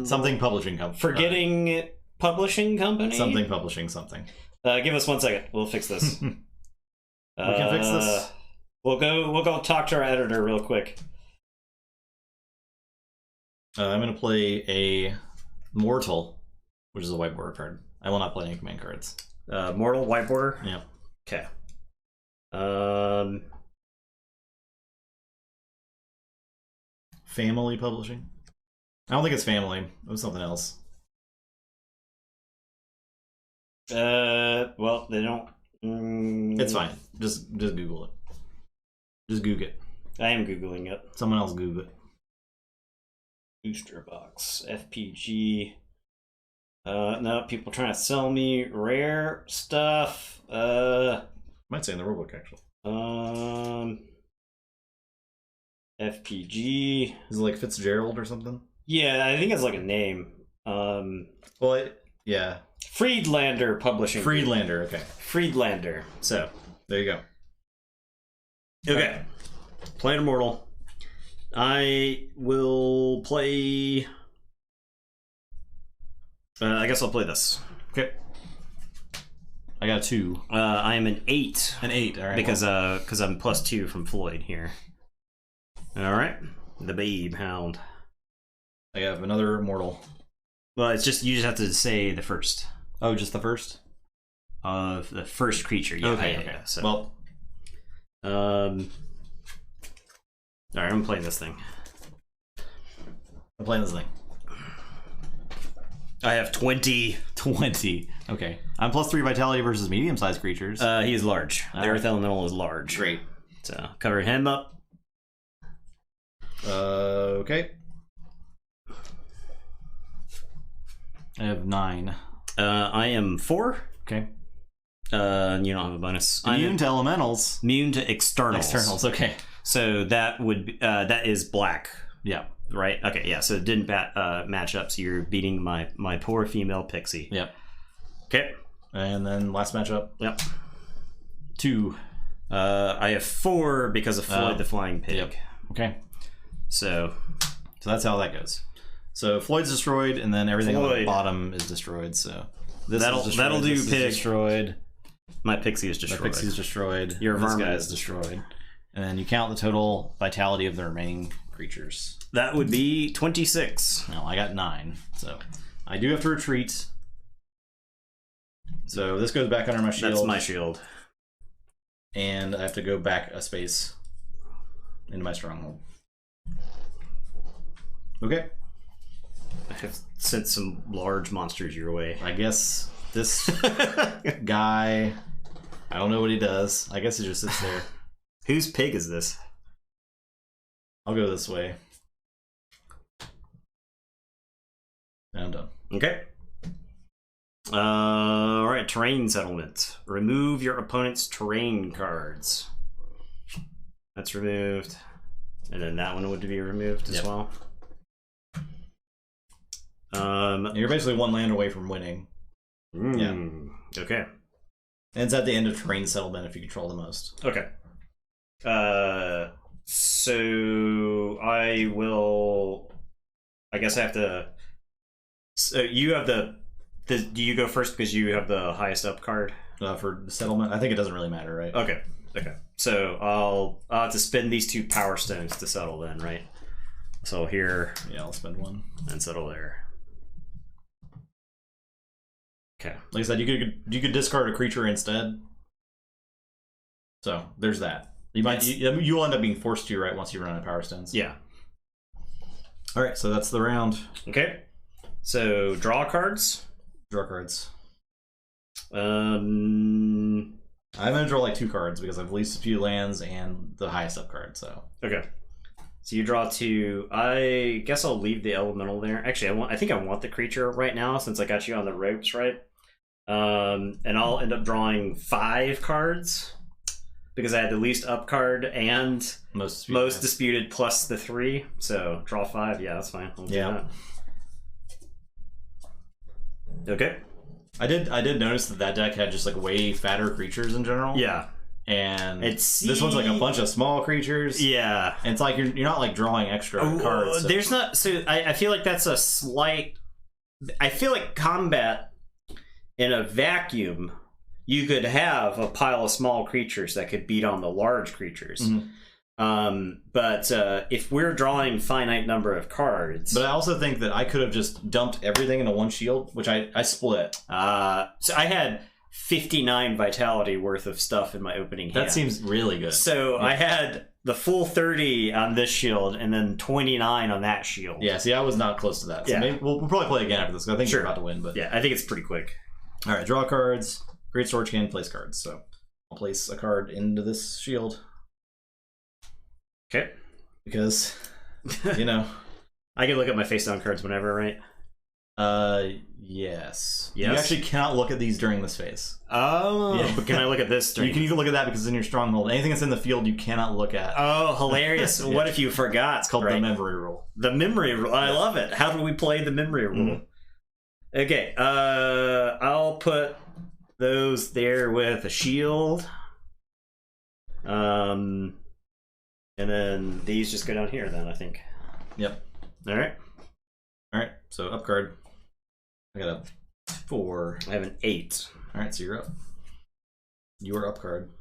A: Something publishing company.
B: Forgetting publishing company.
A: Something publishing something.
B: Give us 1 second. We'll fix this.
A: We can fix this.
B: We'll go talk to our editor real quick.
A: I'm gonna play a Mortal, which is a white border card. I will not play any command cards.
B: Mortal white border.
A: Yeah.
B: Okay.
A: Family publishing. I don't think it's family. It was something else.
B: Well, they don't.
A: It's fine. Just Google it. Just Google it.
B: I am Googling it.
A: Someone else Google it.
B: Booster box. FPG. No, people trying to sell me rare stuff.
A: Might say in the rulebook, actually.
B: FPG.
A: Is it like Fitzgerald or something?
B: Yeah, I think it's like a name.
A: Well, yeah.
B: Friedlander Publishing.
A: Friedlander, okay.
B: Friedlander. So.
A: There you go.
B: Okay. Playing Immortal. I will play... I guess I'll play this.
A: Okay. I got a 2.
B: I am an 8.
A: An 8, alright.
B: Because I'm +2 from Floyd here. Alright. The Babe Hound.
A: I have another Mortal.
B: Well, it's just, you just have to say the first.
A: Oh, just the first?
B: The first creature. Yeah,
A: okay,
B: yeah,
A: okay.
B: Yeah, so.
A: Well.
B: Alright, I'm playing this thing.
A: I'm playing this thing.
B: I have 20.
A: 20. Okay. I'm +3 vitality versus medium-sized creatures.
B: He is large. The
A: All
B: Earth
A: right.
B: Elemental is large.
A: Great.
B: So, cover him up.
A: Okay. I have 9.
B: I am 4.
A: Okay.
B: You don't have a bonus.
A: Immune to elementals.
B: Immune to externals.
A: Externals, okay.
B: So that would be, that is black.
A: Yeah.
B: Right? Okay, yeah, so it didn't match up, so you're beating my poor female pixie.
A: Yep.
B: Okay.
A: And then last matchup.
B: Yep.
A: 2.
B: I have 4 because of Floyd the Flying Pig.
A: Yep. Okay.
B: So
A: that's how that goes. So Floyd's destroyed, and then everything on the
B: Floyd.
A: bottom is destroyed. So this
B: That'll-
A: is destroyed,
B: that'll do,
A: this is
B: pig.
A: destroyed.
B: my pixie is
A: My
B: destroyed.
A: pixie's destroyed.
B: Your
A: this
B: varmint
A: guy
B: is
A: is destroyed. And then you count the total vitality of the remaining creatures.
B: That would be 26.
A: Well, I got 9, so I do have to retreat. So this goes back under my shield.
B: That's my shield.
A: And I have to go back a space into my stronghold. Okay.
B: I have sent some large monsters your way.
A: I guess this guy, I don't know what he does. I guess he just sits there.
B: Whose pig is this?
A: I'll go this way. And I'm done.
B: Okay. Alright, terrain settlement. Remove your opponent's terrain cards. That's removed. And then that one would be removed as
A: Yep.
B: well.
A: You're basically 1 land away from winning.
B: Okay.
A: And it's at the end of terrain settlement if you control the most.
B: Okay. So I will. I guess I have to. So you have the. Do you go first because you have the highest up card?
A: For the settlement, I think it doesn't really matter, right?
B: Okay. Okay. So I'll have to spend these 2 power stones to settle then, right? So here
A: Yeah, I'll spend 1.
B: and settle there. Okay.
A: Like I said, you could discard a creature instead. So there's that. You'll end up being forced to, right, once you run out of power stones.
B: Yeah.
A: All right, so that's the round.
B: Okay. So draw cards.
A: Draw cards.
B: Um.
A: I'm gonna draw like 2 cards because I've least a few lands and the highest up card. So
B: Okay. So you draw 2. I guess I'll leave the elemental there. Actually, I think I want the creature right now since I got you on the ropes, right? And I'll end up drawing 5 cards because I had the least up card and
A: most
B: disputed plus the 3. So draw 5. Yeah, that's fine. I'll do that. Okay.
A: I did notice that deck had just like way fatter creatures in general.
B: Yeah.
A: And this one's like a bunch of small creatures.
B: Yeah.
A: And it's like you're not like drawing extra cards. So.
B: There's not. So I feel like that's a slight. I feel like combat in a vacuum, you could have a pile of small creatures that could beat on the large creatures.
A: Mm-hmm.
B: But if we're drawing finite number of cards,
A: But I also think that I could have just dumped everything into 1 shield, which I split.
B: so I had 59 vitality worth of stuff in my opening hand.
A: That seems really good.
B: So I had the full 30 on this shield and then 29 on that shield.
A: Yeah, see, I was not close to that. So
B: Yeah.
A: maybe we'll probably play again after this, because I think
B: Sure.
A: we're about to win. But
B: Yeah, I think it's pretty quick.
A: all right, draw cards. Great storage can, place cards. So I'll place a card into this shield
B: Okay.
A: because, you know.
B: I can look at my face down cards whenever, right?
A: Yes.
B: Yes?
A: You actually cannot look at these during this phase.
B: Oh,
A: Yeah.
B: but can I look at this?
A: You can even look at that because it's in your stronghold. Anything that's in the field, you cannot look at.
B: Oh, hilarious!
A: Yeah.
B: What if you forgot?
A: It's called the memory rule.
B: The memory rule. I love it. How do we play the memory rule? Okay. I'll put those there with a shield. And then these just go down here. Then I think.
A: Yep.
B: All right.
A: All right. So up card. I got a 4.
B: I have an 8.
A: All right. So you're up. You are up card.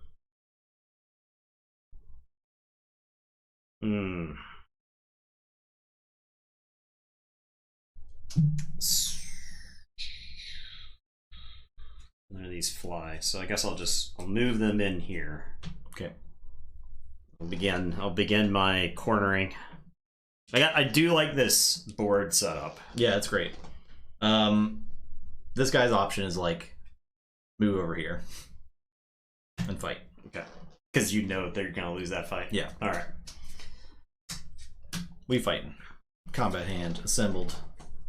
B: Hmm. None of these fly, so I guess I'll move them in here.
A: Okay.
B: I'll begin my cornering. I do like this board setup.
A: Yeah, it's great. This guy's option is like move over here and fight.
B: Okay. Because you know they're gonna lose that fight.
A: Yeah.
B: Alright.
A: We fighting. Combat hand assembled.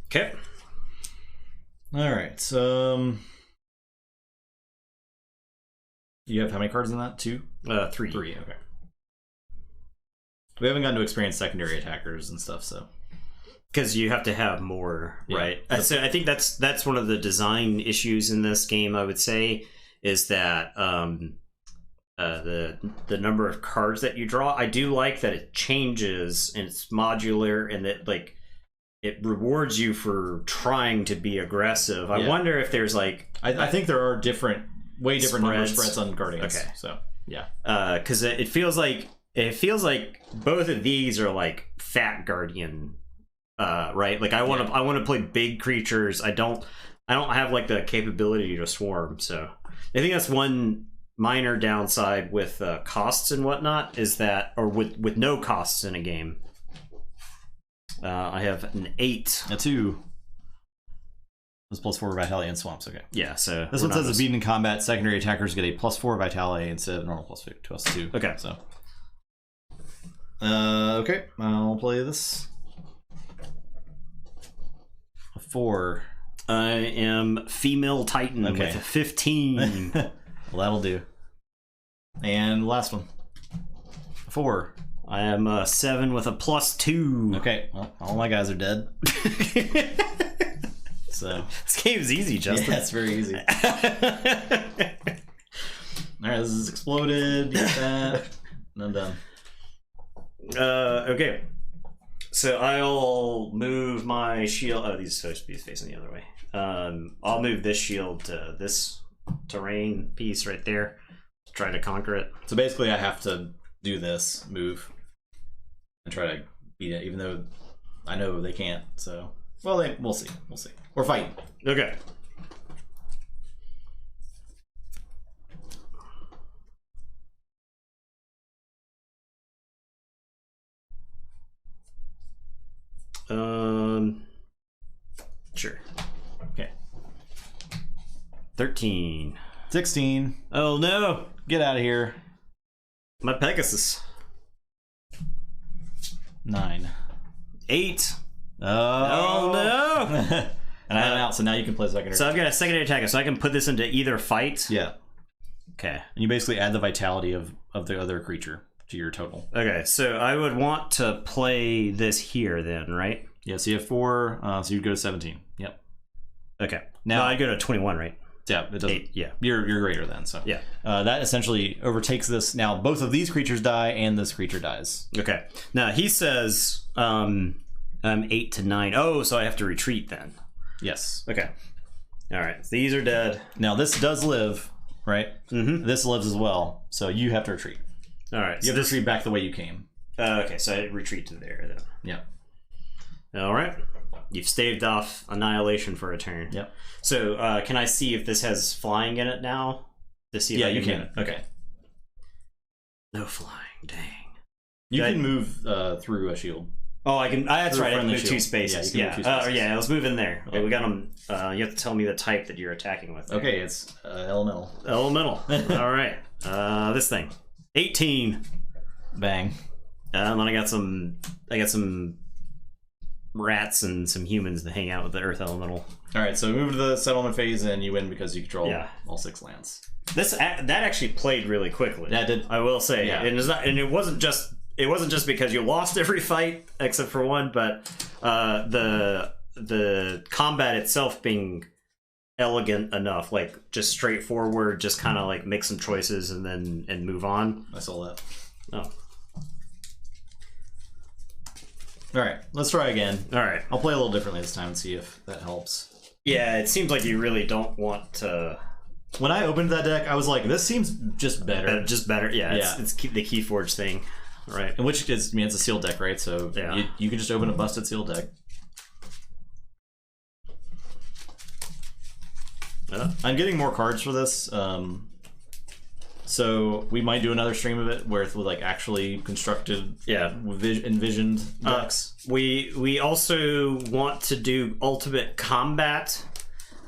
B: Okay.
A: All right. You have how many cards in that? 2?
B: 3.
A: 3. Okay. We haven't gotten to experience secondary attackers and stuff, so.
B: Because you have to have more,
A: Yeah.
B: right? So I think that's one of the design issues in this game. I would say is that the number of cards that you draw. I do like that it changes and it's modular and that like it rewards you for trying to be aggressive. I wonder if there's like
A: I think there are way different number
B: spreads
A: on Guardians.
B: Okay.
A: So yeah.
B: Because it feels like both of these are like fat Guardian. Right, like I want to play big creatures. I don't have like the capability to swarm, so I think that's one minor downside with costs and whatnot is that, or with no costs in a game. I have an 8,
A: a 2. That's +4 vitality and swamps. Okay.
B: Yeah, so
A: this one says if beaten in combat, secondary attackers get a +4 vitality instead of normal +2.
B: Okay,
A: so okay, I'll play this. 4.
B: I am female Titan with a 15.
A: Well, that'll do. And last one. 4.
B: I am 7 with a +2.
A: Okay, well, all my guys are dead. So
B: this game is easy, Justin.
A: Yeah, it's very easy. All right, this is exploded. Get that. And I'm done.
B: Okay. So I'll move my shield. Oh, these are supposed to be facing the other way. I'll move this shield to this terrain piece right there. Try to conquer it.
A: So basically, I have to do this move and try to beat it, even though I know they can't. So, well, we'll see. We'll see. We're fighting.
B: Okay. Sure.
A: Okay.
B: 13.
A: 16.
B: Oh no!
A: Get out of here.
B: My Pegasus.
A: 9.
B: 8.
A: Oh
B: no!
A: And I'm out, so now you can play secondary.
B: So I've got a secondary attacker, so I can put this into either fight.
A: Yeah.
B: Okay.
A: And you basically add the vitality of the other creature to your total.
B: Okay, so I would want to play this here then, right?
A: Yeah, so you have 4, so you'd go to 17. Yep.
B: Okay. Now I go to 21, right?
A: Yeah, it doesn't.
B: 8, yeah.
A: You're greater then, so.
B: Yeah.
A: That essentially overtakes this. Now, both of these creatures die, and this creature dies.
B: Okay. Now, he says 8 to 9. Oh, so I have to retreat then.
A: Yes.
B: Okay. All right. So these are dead.
A: Now, this does live, right?
B: Mm-hmm.
A: This lives as well, so you have to retreat.
B: All right.
A: You have to retreat back the way you came.
B: Okay, so I retreat to there then.
A: Yeah.
B: All right. You've staved off annihilation for a turn.
A: Yep.
B: So can I see if this has flying in it now? To see if
A: Yeah,
B: I
A: you
B: can.
A: can. Okay.
B: No flying. Dang.
A: You can move through a shield.
B: Oh, I can. That's
A: Through a
B: right. I can
A: friendly
B: move
A: shield.
B: 2 spaces.
A: Yeah, you can move 2 spaces.
B: Yeah. Let's move in there. Okay,
A: Okay.
B: we got them. You have to tell me the type that you're attacking with. There.
A: Okay, it's elemental.
B: Elemental. All right. This thing. 18.
A: Bang.
B: And then I got some rats and some humans to hang out with the Earth Elemental.
A: All right, so move to the settlement phase, and you win because you control
B: Yeah.
A: all 6 lands.
B: That actually played really quickly.
A: That did.
B: I will say.
A: Yeah.
B: And it's not. And it wasn't just because you lost every fight except for one, but the combat itself being elegant enough, like just straightforward, just kind of like make some choices and move on.
A: I saw that.
B: Oh.
A: All right, let's try again.
B: All right.
A: I'll play a little differently this time and see if that helps.
B: Yeah, it seems like you really don't want to.
A: When I opened that deck, I was like, this seems just better.
B: Just better. Yeah,
A: Yeah.
B: It's the Keyforge thing. Right.
A: And which is, I mean, it's a sealed deck, right? So
B: Yeah.
A: you can just open a busted sealed deck. I'm getting more cards for this. So we might do another stream of it where it's with like actually constructed, envisioned decks.
B: We also want to do Ultimate Combat.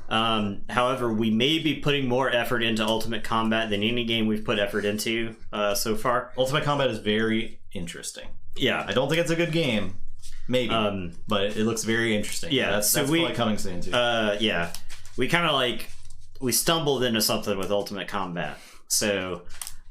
B: However, we may be putting more effort into Ultimate Combat than any game we've put effort into so far.
A: Ultimate Combat is very interesting.
B: Yeah.
A: I don't think it's a good game, Maybe, but it looks very interesting.
B: Yeah,
A: that's probably coming soon too.
B: Yeah, we kind of we stumbled into something with Ultimate Combat, so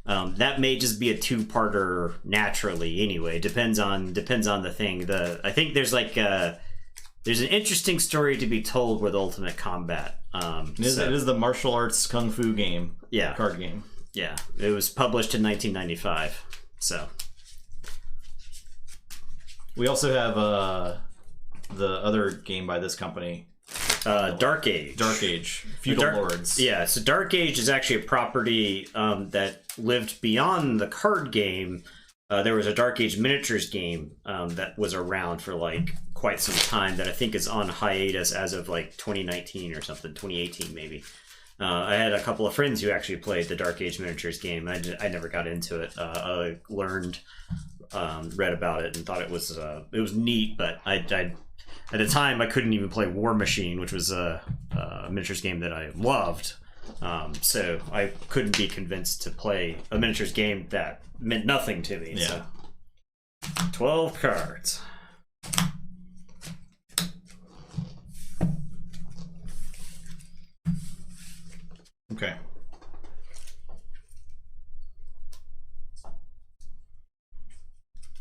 B: that may just be a two-parter naturally. Anyway, depends on the thing. I think there's there's an interesting story to be told with Ultimate Combat.
A: It is the martial arts kung fu game.
B: Yeah,
A: card game.
B: Yeah, it was published in 1995. So.
A: We also have the other game by this company,
B: Dark Age.
A: Dark Age, Feudal Lords.
B: Yeah, so Dark Age is actually a property that lived beyond the card game. There was a Dark Age miniatures game that was around for quite some time that I think is on hiatus as of 2019 or something, 2018 maybe. I had a couple of friends who actually played the Dark Age miniatures game. I never got into it. I read about it and thought it was neat, but I at the time I couldn't even play War Machine, which was a miniatures game that I loved. So I couldn't be convinced to play a miniatures game that meant nothing to me.
A: Yeah.
B: So 12 cards.
A: Okay.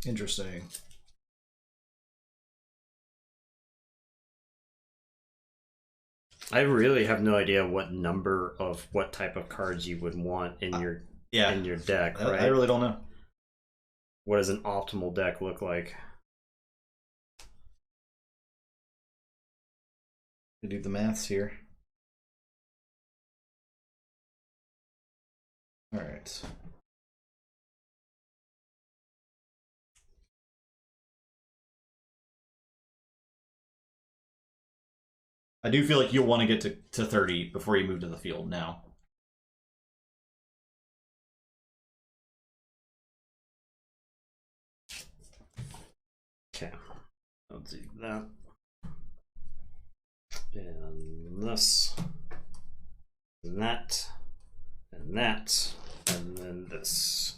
A: Interesting.
B: I really have no idea what number of what type of cards you would want in your deck, right?
A: I really don't know.
B: What does an optimal deck look like?
A: I do the maths here. All right. I do feel like you'll want to get to 30 before you move to the field now.
B: Okay. I'll do that. And this. And that. And that. And then this.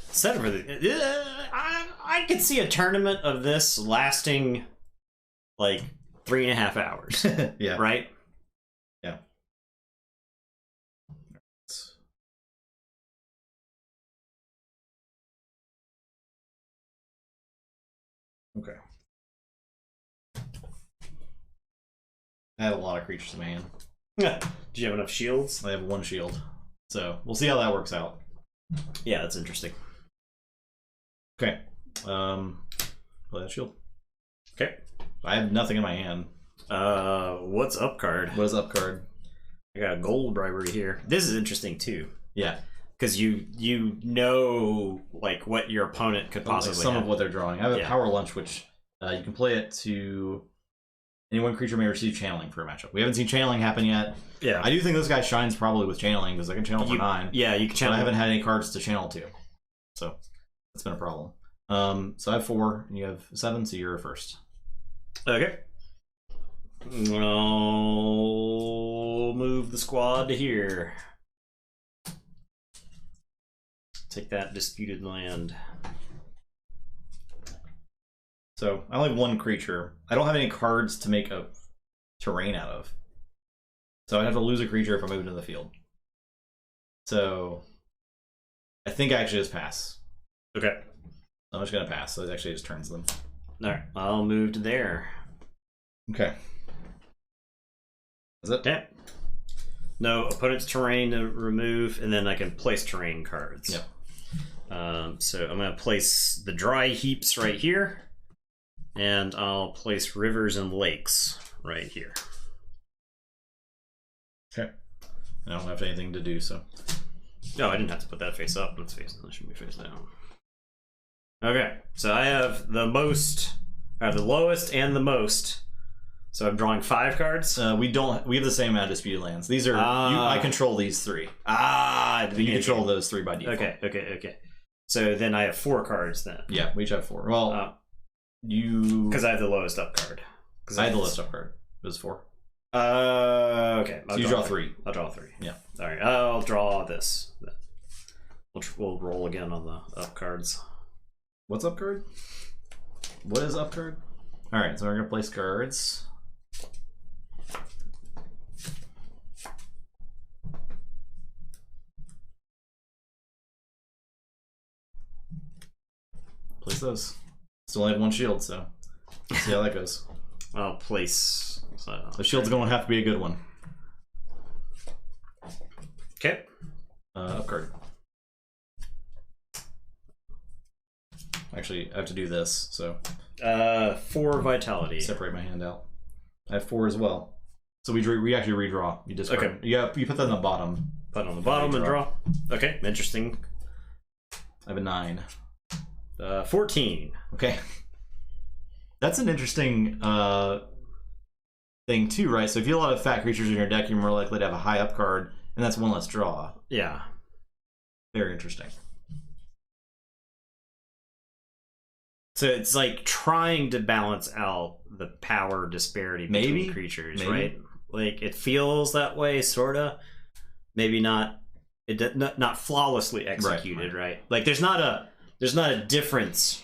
B: Set for I could see a tournament of this lasting 3.5 hours.
A: Yeah.
B: Right?
A: Yeah. Okay. I had a lot of creatures in my hand.
B: Did you have enough shields?
A: I have one shield. So we'll see how that works out.
B: Yeah, that's interesting.
A: Okay. Play that shield.
B: Okay.
A: I have nothing in my hand.
B: What's up card?
A: What is up card?
B: I got a gold bribery here. This is interesting too.
A: Yeah.
B: Because you know what your opponent could possibly
A: some
B: have.
A: of what they're drawing. I have a power lunch, which you can play it to any one creature may receive channeling for a matchup. We haven't seen channeling happen yet.
B: Yeah.
A: I do think this guy shines probably with channeling because I can channel for 9.
B: Yeah, you can channel.
A: But I haven't had any cards to channel to. So that's been a problem. So I have 4 and you have 7, so you're first.
B: Okay. I'll move the squad to here. Take that disputed land.
A: So I only have 1 creature. I don't have any cards to make a terrain out of. So I'd have to lose a creature if I move into the field. So I think I actually just pass.
B: Okay.
A: I'm just going to pass, so it actually just turns them.
B: Alright, I'll move to there.
A: Okay. Is it?
B: Okay. No, opponent's terrain to remove, and then I can place terrain cards.
A: Yep.
B: So I'm going to place the dry heaps right here, and I'll place rivers and lakes right here.
A: Okay. I don't have anything to do, so.
B: No, I didn't have to put that face up. That should be face down. Okay, so I have the lowest and the most. So I'm drawing 5 cards.
A: We have the same amount of disputed lands. These are I control these 3. You control those 3 by default.
B: Okay. So then I have 4 cards then.
A: Yeah, we each have 4. Well,
B: because I have the lowest up card.
A: I had the lowest up card. It was 4.
B: Okay.
A: So you draw 3.
B: I'll draw 3.
A: Yeah.
B: All right. I'll draw this. We'll roll again on the up cards.
A: What's up card? What is up card? Alright, so we're gonna place cards. Place those. Still only have one shield, so let's see how that goes.
B: I'll place. So,
A: the shield's going to have to be a good one.
B: Okay.
A: Up card. Actually, I have to do this, so.
B: 4 vitality.
A: Separate my hand out. I have 4 as well. So we actually redraw. You discard.
B: Okay.
A: You put that on the bottom.
B: Put it on the bottom and draw. Okay, interesting.
A: I have a 9.
B: 14.
A: Okay. That's an interesting thing too, right? So if you have a lot of fat creatures in your deck, you're more likely to have a high up card, and that's one less draw.
B: Yeah.
A: Very interesting.
B: So it's like trying to balance out the power disparity between creatures, right? Like it feels that way, sorta. Maybe not. Not flawlessly executed, right? Like there's not a difference,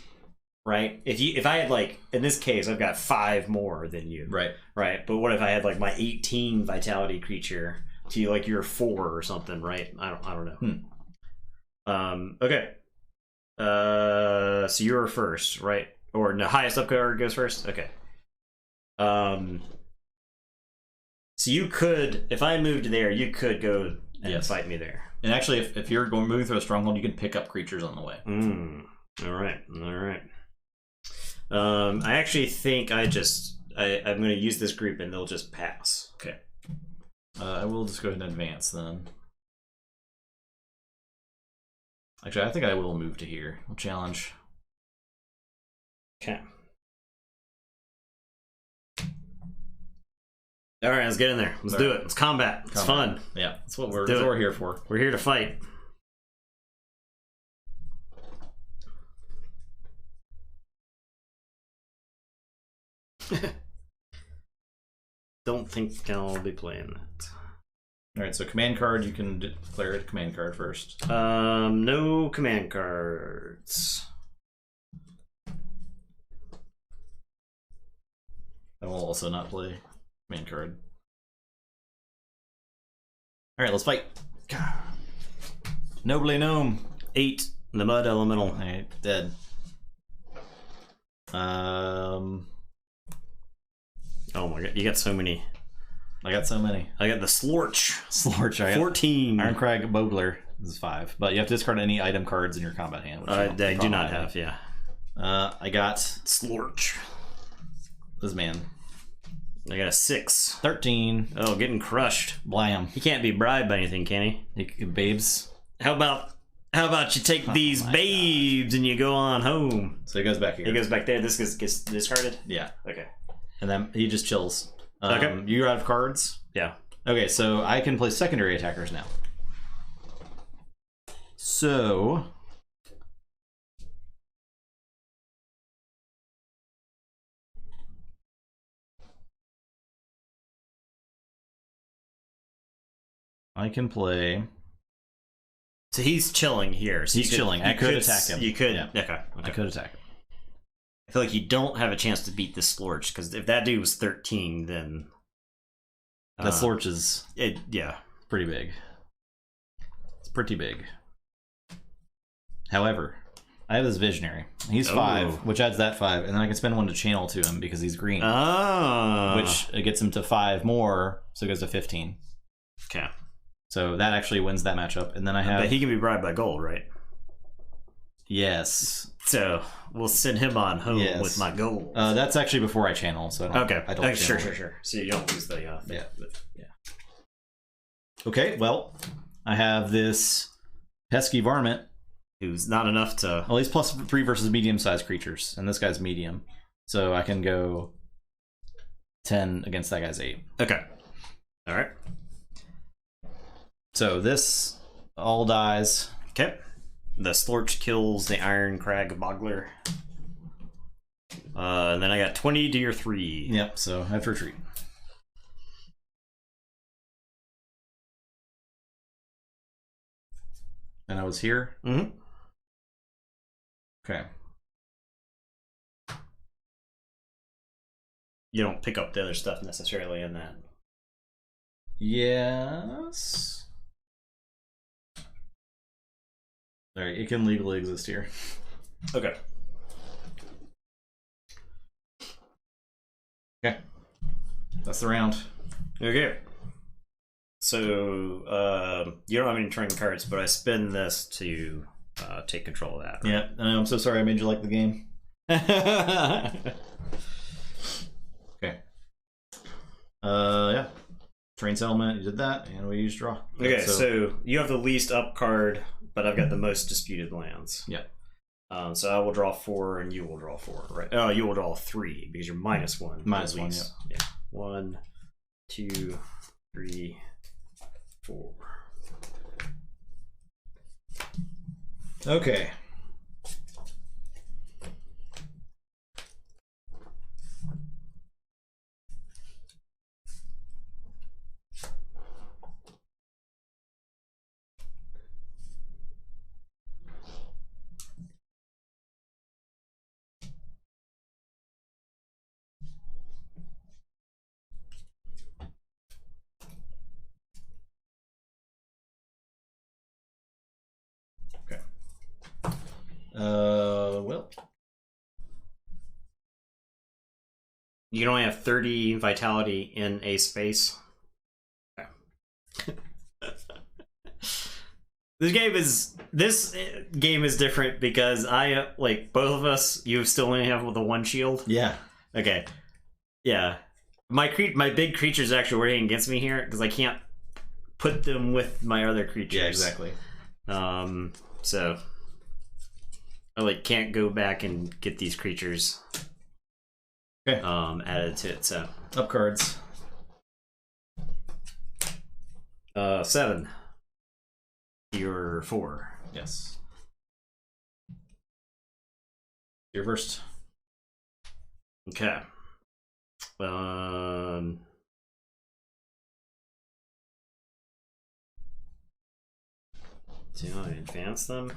B: right? If I had like in this case, I've got 5 more than you, right? But what if I had like my 18 vitality creature to like your 4 or something, right? I don't know. Okay. So you're first, right? Or the highest up card goes first? Okay. So you could, if I moved there, you could go and fight me there.
A: And actually, if you're moving through a stronghold, you can pick up creatures on the way.
B: All right. I actually think I'm going to use this group and they'll just pass.
A: Okay. I will just go ahead and advance then. Actually, I think I will move to here. I'll challenge.
B: Okay. All right, let's get in there. Let's do it. Let's combat. It's fun.
A: Yeah, that's what we're here for.
B: We're here to fight. Don't think I'll be playing that.
A: All right, so command card, you can declare it command card first.
B: No command cards.
A: I will also not play command card. All right, let's fight. Nobly gnome.
B: 8. The mud elemental.
A: All right, dead.
B: Oh my god, you got so many.
A: I got so many.
B: I got the Slorch.
A: Slorch, I
B: 14.
A: Ironcrag Bogler is 5. But you have to discard any item cards in your combat hand. Which
B: I do not have, yeah.
A: I got
B: Slorch.
A: This man.
B: I got a 6.
A: 13.
B: Oh, getting crushed.
A: Blam.
B: He can't be bribed by anything, can he?
A: Babes.
B: How about you take these babes and you go on home?
A: So he goes back here.
B: He goes back there. This gets discarded?
A: Yeah.
B: Okay.
A: And then he just chills.
B: Okay.
A: You're out of cards?
B: Yeah.
A: Okay, so I can play secondary attackers now. So... I can play...
B: So he's chilling here. So
A: he's chilling. I could attack him.
B: You could.
A: Yeah.
B: Okay.
A: I could attack him.
B: I feel like you don't have a chance to beat this Slorch, because if that dude was 13, then...
A: That Slorch is...
B: Yeah.
A: Pretty big. It's pretty big. However, I have this Visionary. He's 5, which adds that 5, and then I can spend 1 to channel to him because he's green.
B: Oh.
A: Which gets him to 5 more, so it goes to 15.
B: Okay.
A: So that actually wins that matchup. And then I have...
B: But he can be bribed by gold, right?
A: Yes.
B: So we'll send him on home with my gold.
A: That's actually before I channel, so I don't...
B: I don't sure. So you don't lose the thing.
A: Yeah. Okay, well, I have this pesky varmint.
B: Who's not enough to...
A: Well, he's +3 versus medium-sized creatures, and this guy's medium. So I can go 10 against that guy's 8.
B: Okay. All right.
A: So this all dies.
B: Okay. The Slorch kills the Ironcrag Bogler. And then I got 20 to your 3.
A: Yep, so I have to retreat. And I was here?
B: Mm-hmm.
A: Okay.
B: you don't pick up the other stuff necessarily in that.
A: Yes. All right, it can legally exist here.
B: Okay.
A: Okay. That's the round.
B: Okay. So, you don't have any turning cards, but I spin this to take control of that. Right?
A: Yeah, I'm so sorry I made you like the game. Okay. Yeah. Train settlement, you did that, and we used draw.
B: Okay, so you have the least up card, but I've got the most disputed lands.
A: Yeah.
B: So I will draw 4, and you will draw 4, right? Oh, you will draw 3 because you're -1.
A: -1,
B: yeah. 1, 2, 3, 4.
A: Okay. Well.
B: You can only have 30 vitality in a space. Okay. This game is different because I like both of us. You still only have the 1 shield.
A: Yeah.
B: Okay. Yeah. My big creature's actually working against me here because I can't put them with my other creatures.
A: Yeah, exactly.
B: So I like can't go back and get these creatures.
A: Okay.
B: Added to it. So
A: up cards.
B: 7. You're 4.
A: Yes. You're first.
B: Okay. Do I advance them?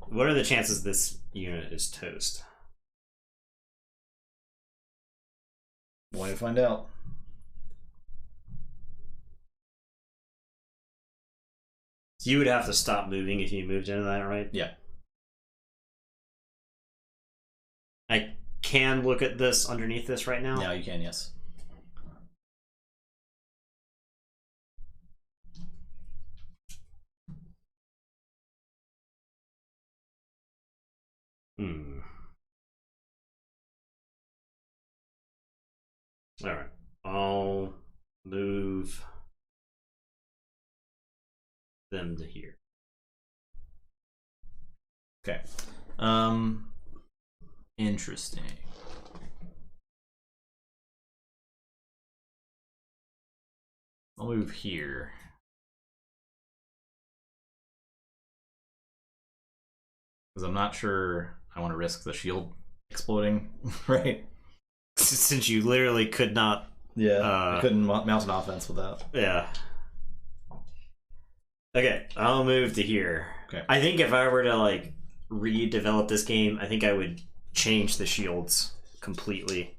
B: What are the chances this unit is toast?
A: Why to find out?
B: So you would have to stop moving if you moved into that, right?
A: Yeah.
B: I can look at this underneath this right now.
A: Now you can, yes.
B: All right. I'll move them to here.
A: Okay. Interesting. I'll move here. Because I'm not sure I want to risk the shield exploding, right?
B: Since you literally could not.
A: Yeah, I couldn't mount an offense with that.
B: Yeah. Okay, I'll move to here.
A: Okay.
B: I think if I were to like redevelop this game, I think I would change the shields completely.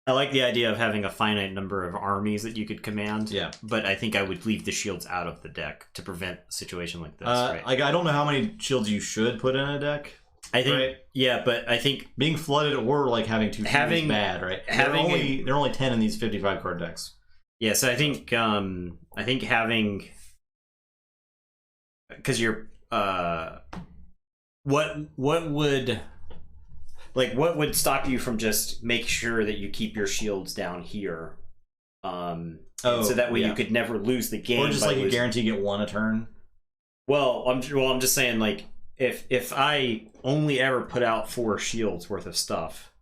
B: I like the idea of having a finite number of armies that you could command.
A: Yeah.
B: But I think I would leave the shields out of the deck to prevent a situation like this. Right?
A: Like I don't know how many shields you should put in a deck.
B: I think,
A: right?
B: Yeah, but I think
A: being flooded or like having two is bad, right? There are only 10 in these 55 card decks.
B: Yeah, so I think having, because you're what would stop you from just make sure that you keep your shields down here, so that way you could never lose the game,
A: or just like you guarantee get 1 a turn.
B: Well, I'm just saying, like, if I only ever put out 4 shields worth of stuff,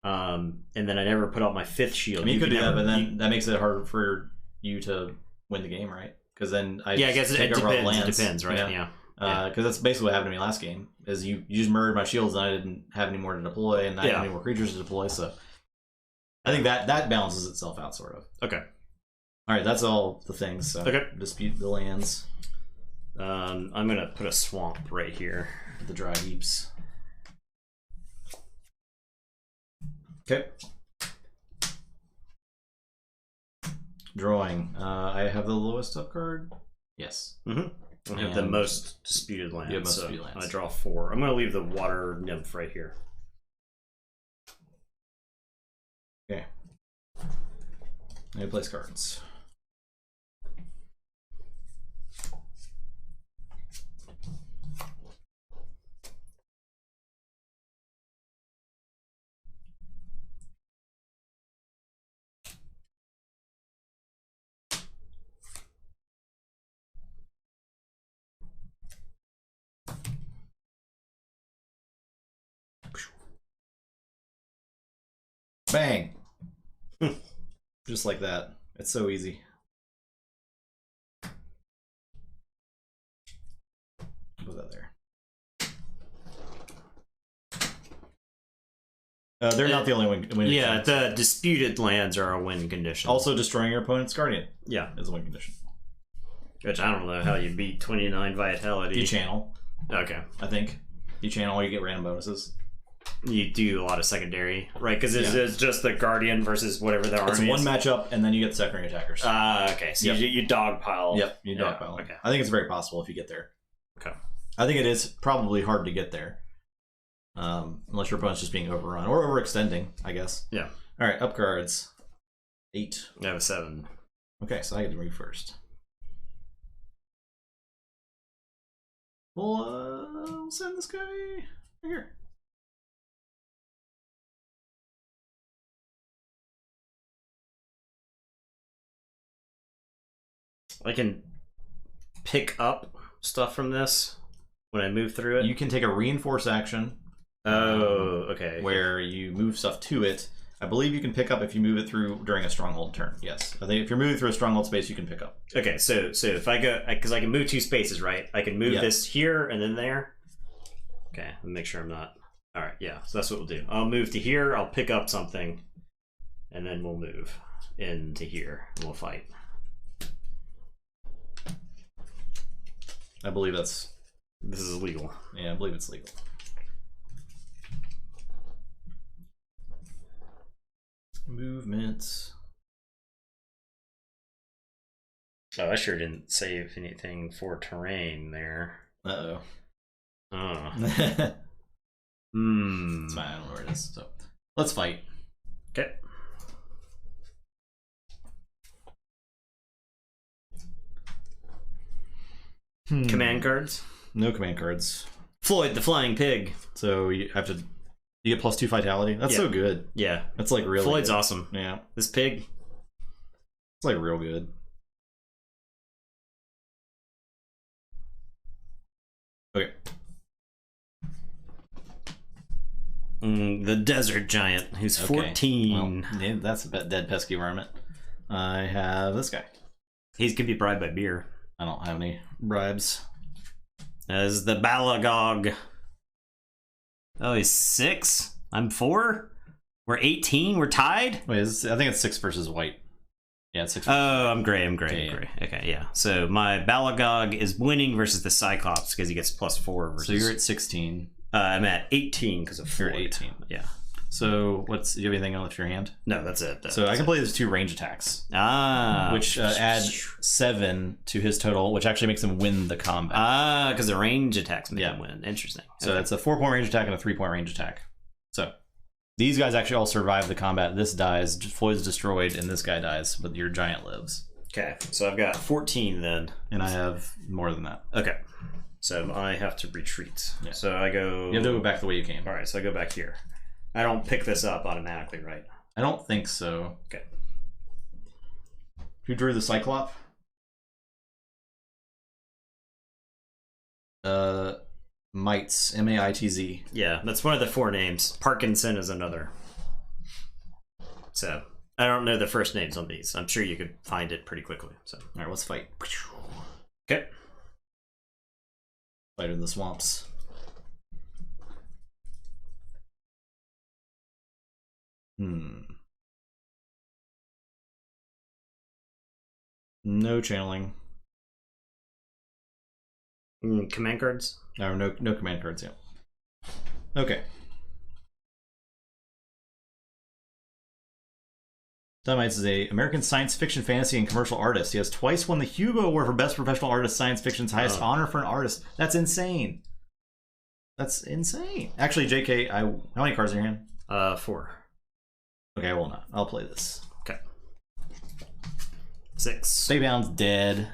B: and then I never put out my 5th shield.
A: I mean, you could do that, but then that makes it harder for you to win the game, right? Because then I
B: guess it depends. It depends, right? Yeah.
A: Because that's basically what happened to me last game. Is you just murdered my shields, and I didn't have any more to deploy, and I didn't have any more creatures to deploy. So I think that balances itself out, sort of.
B: Okay.
A: All right, that's all the things. So
B: okay.
A: Dispute the lands.
B: I'm gonna put a swamp right here.
A: The dry heaps.
B: Okay.
A: Drawing. I have the lowest up card. Yes.
B: I have the most disputed lands.
A: You have most
B: so
A: disputed lands.
B: I draw 4. I'm going to leave the water nymph right here.
A: Okay. I place cards. Bang! Just like that. It's so easy. Put that there. They're not the only win.
B: Yeah, the disputed lands are a win condition.
A: Also, destroying your opponent's guardian.
B: Yeah,
A: is a win condition.
B: Which I don't know how you beat 29 vitality.
A: You channel.
B: Okay.
A: I think you channel, you get random bonuses.
B: You do a lot of secondary, right? Because it's just the guardian versus whatever the army is.
A: It's one matchup, and then you get secondary attackers.
B: Okay. So you dogpile.
A: Yep, you dogpile.
B: Okay.
A: I think it's very possible if you get there.
B: Okay.
A: I think it is probably hard to get there. Unless your opponent's just being overrun or overextending, I guess.
B: Yeah.
A: All right, up cards. 8.
B: I have a 7.
A: Okay, so I get to move first. We'll send this guy right here.
B: I can pick up stuff from this when I move through it.
A: You can take a reinforce action.
B: Oh, okay.
A: Where you move stuff to it. I believe you can pick up if you move it through during a stronghold turn. Yes, I think if you're moving through a stronghold space, you can pick up.
B: Okay, so if I go, because I can move 2 spaces, right? I can move this here and then there. Okay, let me make sure I'm not. All right, yeah. So that's what we'll do. I'll move to here. I'll pick up something, and then we'll move into here. And we'll fight.
A: I believe this
B: is legal.
A: Yeah, I believe it's legal. Movements.
B: Oh, I sure didn't save anything for terrain there.
A: Uh-oh.
B: Oh.
A: It's fine, I don't know where it is. So let's fight.
B: Okay. Command cards?
A: No command cards.
B: Floyd the Flying Pig.
A: So you have to. You get +2 vitality. That's so good.
B: Yeah.
A: That's like really
B: Floyd's
A: good.
B: awesome.
A: Yeah.
B: This pig.
A: It's like real good. Okay.
B: The Desert Giant, who's 14.
A: Well, yeah, that's a dead pesky varmint. I have this guy.
B: He's gonna be bribed by beer.
A: I don't have any bribes.
B: As the Balagog. Oh, he's 6. I'm 4. We're 18. We're tied.
A: Wait, I think it's 6 versus white. Yeah, it's 6.
B: Oh, I'm gray. I'm gray. Okay, yeah. So my Balagog is winning versus the Cyclops because he gets +4. Versus...
A: So you're at 16.
B: I'm at 18 because of Floyd.
A: You're at 18.
B: Yeah.
A: So do you have anything else in your hand?
B: No, that's it.
A: So I can play these 2 range attacks. Which add 7 to his total, which actually makes him win the combat.
B: Because the range attacks make him win. Interesting.
A: So it's a 4-point range attack and a 3-point range attack. So these guys actually all survive the combat. This dies, Floyd's destroyed, and this guy dies, but your giant lives.
B: Okay, so I've got 14 then.
A: And I have more than that.
B: Okay. So I have to retreat.
A: Yeah.
B: So I go...
A: You have to go back the way you came.
B: Alright, so I go back here. I don't pick this up automatically, right?
A: I don't think so.
B: Okay.
A: Who drew the Cyclop? Mites. M-A-I-T-Z.
B: Yeah, that's one of the 4 names. Parkinson is another. So, I don't know the first names on these. I'm sure you could find it pretty quickly. So,
A: alright, let's fight.
B: Okay.
A: Fight in the swamps. No channeling.
B: Command cards?
A: No command cards, yeah. Okay. Dynamites is a American science fiction, fantasy, and commercial artist. He has twice won the Hugo Award for Best Professional Artist, science fiction's highest honor for an artist. That's insane. That's insane. Actually, JK, how many cards in your hand?
B: 4.
A: Okay, I will not. I'll play this.
B: Okay. 6.
A: Staybound's dead.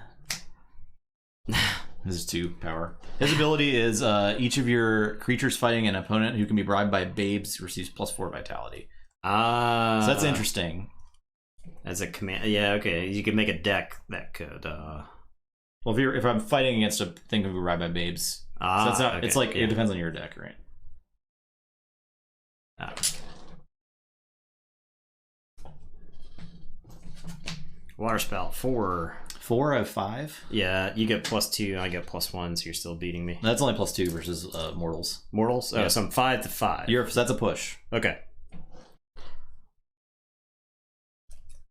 A: This is 2 power. His ability is each of your creatures fighting an opponent who can be bribed by babes receives +4 vitality. So that's interesting.
B: As a command, yeah, okay. You could make a deck that could.
A: Well, if I'm fighting against a thing who can be bribed by babes, so that's not. Okay. It's like it depends on your deck, right?
B: Water spout 4.
A: 4 out of 5.
B: Yeah, you get +2. I get +1, so you're still beating me.
A: That's only +2 versus mortals.
B: Mortals? Oh, so I'm 5 to 5.
A: That's a push.
B: Okay.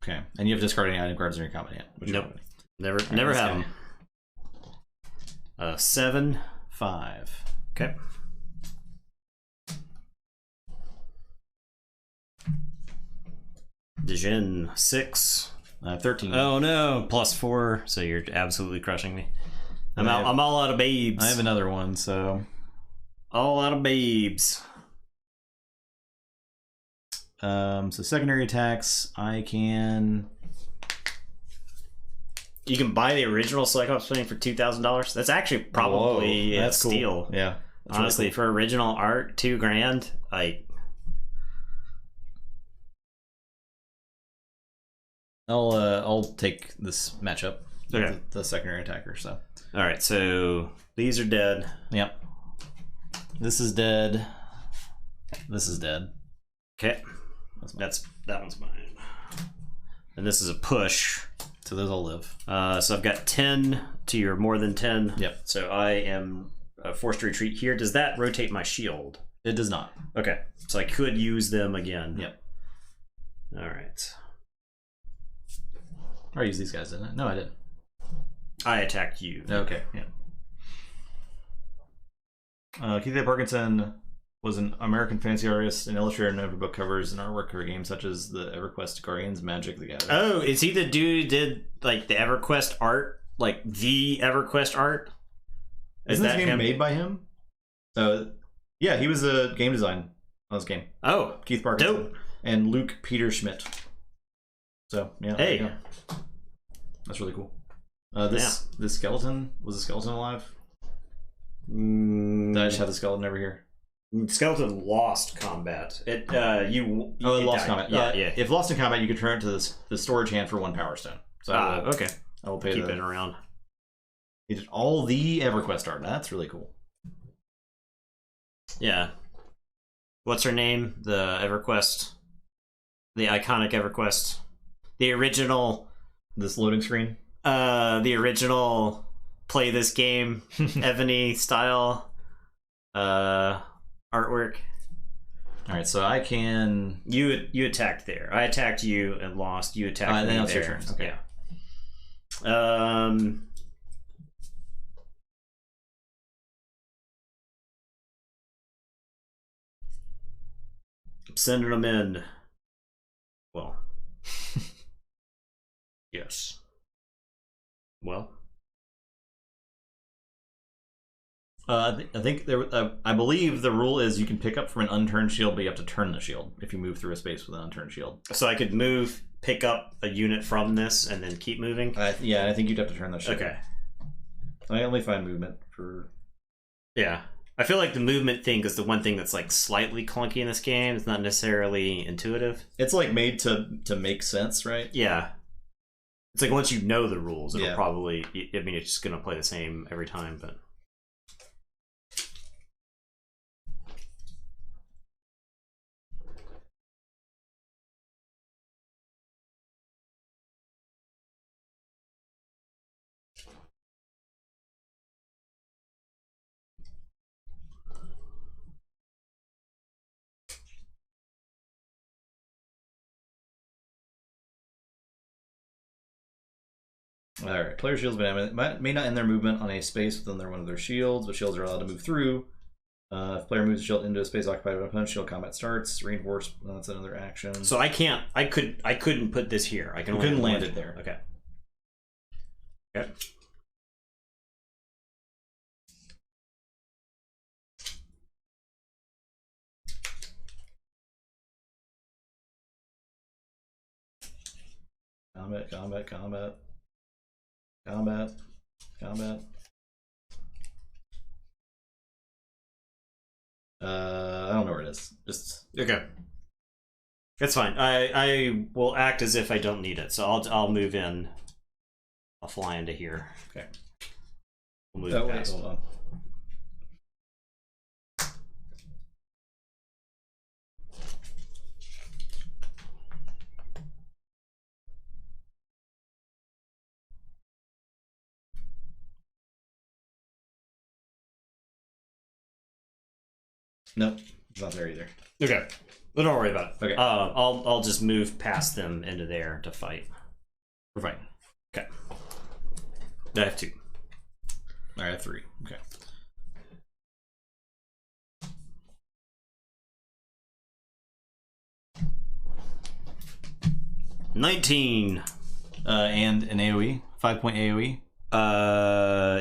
A: Okay, and you have discarded any item cards in your combat hand.
B: Nope. Never have them. 7.
A: 5.
B: Okay. Dijin 6.
A: 13.
B: Oh no, +4. So you're absolutely crushing me. I'm all out of babes.
A: I have another one, so
B: all out of babes.
A: So secondary attacks, I can.
B: You can buy the original Cyclops Plane for $2,000. That's actually probably a steal.
A: Cool. Yeah,
B: honestly, really cool. For original art, $2,000.
A: I'll take this matchup.
B: Okay.
A: The secondary attacker. So.
B: All right. So these are dead.
A: Yep. This is dead. This is dead.
B: Okay. That one's mine. And this is a push.
A: So those all live.
B: So I've got 10 to your more than 10.
A: Yep.
B: So I am forced to retreat here. Does that rotate my shield?
A: It does not.
B: Okay. So I could use them again.
A: Yep.
B: All right.
A: I used these guys, didn't I? No, I didn't.
B: I attacked you.
A: Okay, yeah. Keith A. Parkinson was an American fantasy artist and illustrator in every book covers and artwork for games such as the EverQuest, Guardians, Magic the Gathering.
B: Oh, is he the dude who did like the EverQuest art? Like the EverQuest art?
A: Isn't this game made by him? Yeah, he was a game design on this game.
B: Oh,
A: Keith Parkinson.
B: dope.
A: And Luke Peter Schmidt. So, yeah.
B: Hey.
A: That's really cool. This skeleton, was the skeleton alive?
B: Did
A: I just have the skeleton over here?
B: Skeleton lost combat. It
A: lost combat.
B: Yeah.
A: If lost in combat, you can turn it to the storage hand for 1 power stone. So
B: okay.
A: I will pay
B: keep it around.
A: He did all the EverQuest art. That's really cool.
B: Yeah. What's her name? The EverQuest, the iconic EverQuest, the original.
A: This loading screen.
B: The original play this game Ebony style artwork.
A: All right, so I can.
B: You attacked there. I attacked you and lost. You attacked me
A: then
B: there.
A: Your turn. Okay.
B: Yeah. I'm sending them in. Well. Yes. Well.
A: I think there. I believe the rule is you can pick up from an unturned shield, but you have to turn the shield if you move through a space with an unturned shield.
B: So I could move, pick up a unit from this, and then keep moving.
A: Yeah, I think you'd have to turn the shield.
B: Okay.
A: I only find movement for.
B: Yeah, I feel like the movement thing is the one thing that's like slightly clunky in this game. It's not necessarily intuitive.
A: It's like made to make sense, right?
B: Yeah. It's like once you know the rules, it'll probably. I mean, it's just gonna play the same every time, but.
A: Alright, player shields may not end their movement on a space within one of their shields, but shields are allowed to move through If player moves a shield into a space occupied by an opponent, shield combat starts. Reinforce. That's another action.
B: So I can't. I couldn't put this here. I
A: couldn't land it there.
B: Okay. Okay.
A: Combat, combat, combat. Combat, combat. I don't know where it is. Just
B: okay. That's fine. I will act as if I don't need it. So I'll move in. I'll fly into here.
A: Okay.
B: We'll move past.
A: Hold on. Nope, it's not there either.
B: Okay, but don't worry about it.
A: Okay,
B: I'll just move past them into there to fight.
A: We're fighting.
B: Okay, I have 2.
A: I have 3. Okay.
B: $19.
A: And an AoE, 5-point AoE.